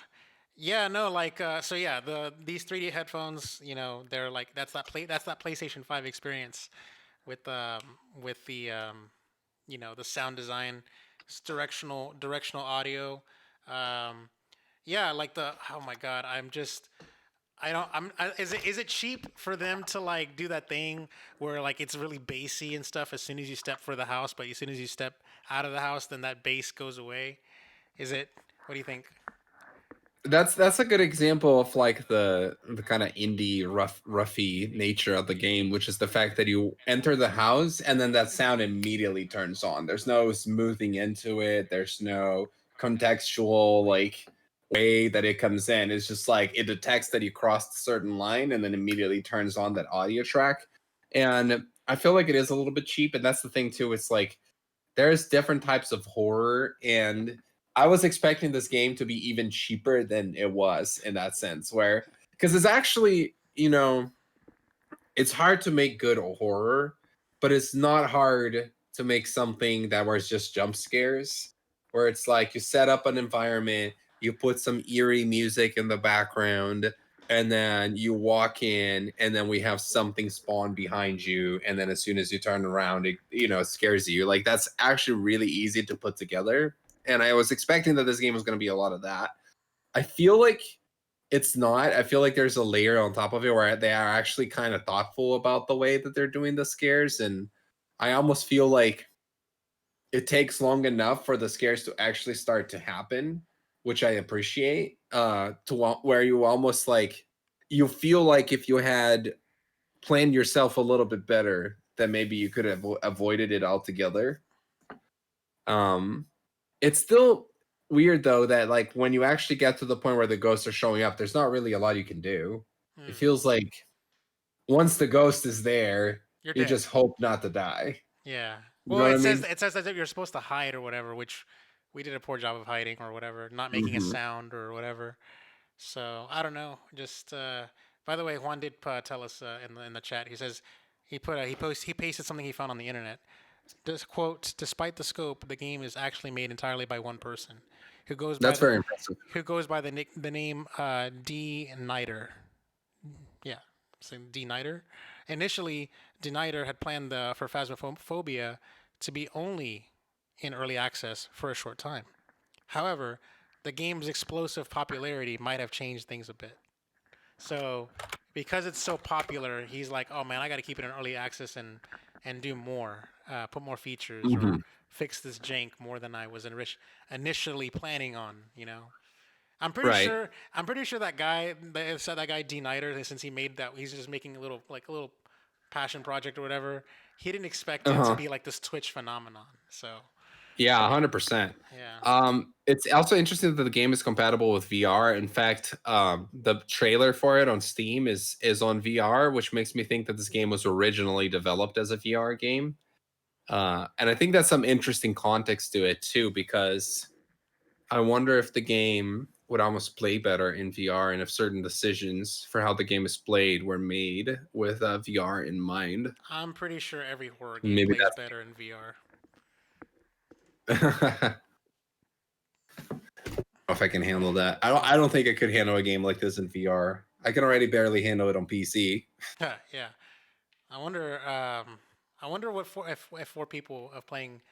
yeah, no, like so yeah, these 3D headphones, they're like that's that PlayStation 5 experience with the the sound design, it's directional audio. Um, yeah, like oh my god, I don't is it cheap for them to like do that thing where like it's really bassy and stuff as soon as you step for the house, but as soon as you step out of the house, then that bass goes away? Is it? What do you think? that's a good example of like the kind of indie roughy nature of the game, which is the fact that you enter the house and then that sound immediately turns on. There's no smoothing into it. There's no contextual like way that it comes in. It's just like it detects that you crossed a certain line and then immediately turns on that audio track. And I feel like it is a little bit cheap, and that's the thing too. It's like there's different types of horror, and I was expecting this game to be even cheaper than it was in that sense, where because it's actually, it's hard to make good horror, but it's not hard to make something that was just jump scares, where it's like you set up an environment, you put some eerie music in the background, and then you walk in, and then we have something spawn behind you, and then as soon as you turn around, it scares you. Like that's actually really easy to put together, and I was expecting that this game was going to be a lot of that. I feel like it's not. I feel like there's a layer on top of it where they are actually kind of thoughtful about the way that they're doing the scares, and I almost feel like it takes long enough for the scares to actually start to happen, which I appreciate. Where you almost like you feel like if you had planned yourself a little bit better, then maybe you could have avoided it altogether. Um, it's still weird though that like when you actually get to the point where the ghosts are showing up, there's not really a lot you can do. It Hmm. feels like once the ghost is there, You're you dead. just hope not to die. Yeah. You Well, know what I mean? it says that you're supposed to hide or whatever, which we did a poor job of hiding or whatever, not making a Hmm. sound or whatever. So I don't know. Just by the way, Juan did tell us in the chat. He says he pasted something he found on the internet. This quote: "Despite the scope, the game is actually made entirely by one person, who goes by That's very impressive. the name D Niter. Yeah, so D Niter. Initially, D Niter had planned for Phasmophobia to be only in early access for a short time. However, the game's explosive popularity might have changed things a bit. So, because it's so popular, he's like, "Oh man, I got to keep it in early access and do more, put more features, or Hmm. fix this jank more than I was initially planning on." I'm pretty Right. sure. I'm pretty sure that guy, that guy D Nighter, since he made that, he's just making a little passion project or whatever. He didn't expect it to Uh-huh. be like this Twitch phenomenon. So Yeah, 100%. yeah, It's also interesting that the game is compatible with VR. In fact, the trailer for it on Steam is on VR, which makes me think that this game was originally developed as a VR game. And I think that's some interesting context to it too, because I wonder if the game would almost play better in VR, and if certain decisions for how the game is played were made with VR in mind. I'm pretty sure every horror game Maybe plays better in VR. that's if I can handle that. I don't think I could handle a game like this in VR. I can already barely handle it on PC. Yeah, I wonder. I wonder what if 4 people of playing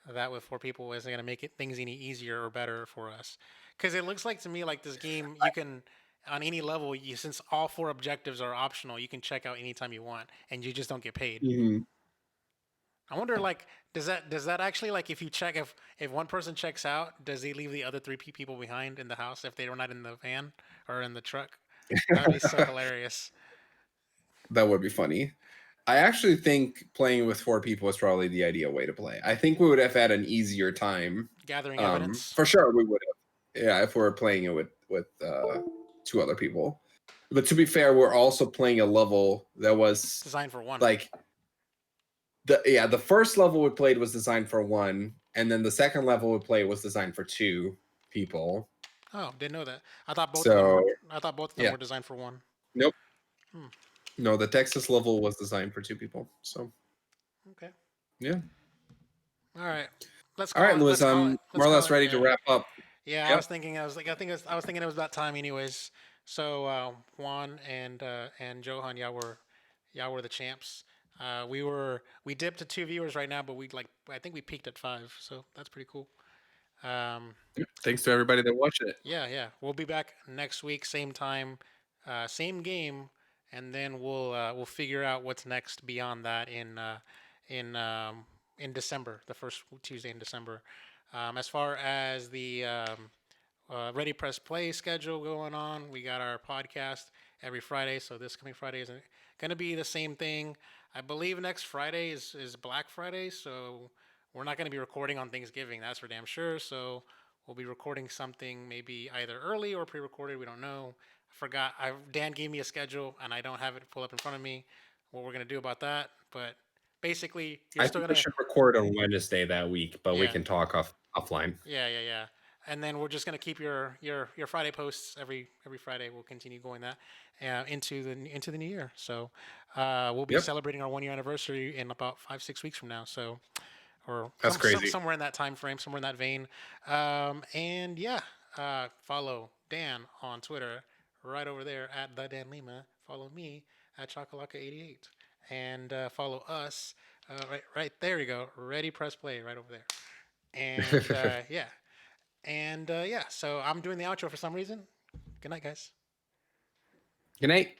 that with 4 people is going to make it things any easier or better for us. Because it looks like to me like this game you can on any level you since all 4 objectives are optional you can check out anytime you want and you just don't get paid. Mhm. I wonder like does that actually like if you check if one person checks out does he leave the other 3 people behind in the house if they were not in the van or in the truck? That would be so hilarious. That would be funny. I actually think playing with 4 people is probably the ideal way to play. I think we would have had an easier time. Gathering evidence. For sure, we would have. Yeah, if we were playing it with 2 other people. But to be fair, we're also playing a level that was Designed for one. like the first level we played was designed for 1, and then the second level we played was designed for 2 people. Oh, didn't know that. I thought both of them So were. I thought both of them yeah, were designed for one. nope. Hmm. No, the Texas level was designed for 2 people. So Okay. yeah. All right. Let's All right, call it. Lewis, Let's call I'm it. Let's more or call less it. ready to Yeah. wrap up. Yeah. I Yep. was thinking. I was like. I was thinking it was about time, anyways. So Juan and Johan, y'all were the champs. We dipped to 2 viewers right now, but I think we peaked at 5, so that's pretty cool. Um, Thanks to everybody that watched it. yeah. We'll be back next week, same time, same game, and then we'll figure out what's next beyond that in in December, the first Tuesday in December. As far as the Ready Press Play schedule going on, we got our podcast every Friday. So this coming Friday is going to be the same thing. I believe next Friday is Black Friday, so we're not going to be recording on Thanksgiving. That's for damn sure. So we'll be recording something maybe either early or pre-recorded. We don't know. I forgot. Dan gave me a schedule, and I don't have it pulled up in front of me. What we're gonna do about that? But basically, you're I still think we gonna. should record on Wednesday that week, but we Yeah, can talk offline. yeah. And then we're just gonna keep your Friday posts every Friday. We'll continue going that into the new year. So we'll be Yep. celebrating our 1 year anniversary in about 5-6 weeks from now. So or That's crazy. somewhere in that time frame, somewhere in that vein. And yeah, follow Dan on Twitter right over there at the Dan Lima. Follow me at Chocolaka88, and follow us right there. You go, Ready Press Play right over there. And yeah, and yeah. So I'm doing the outro for some reason. Good night, guys. Good night.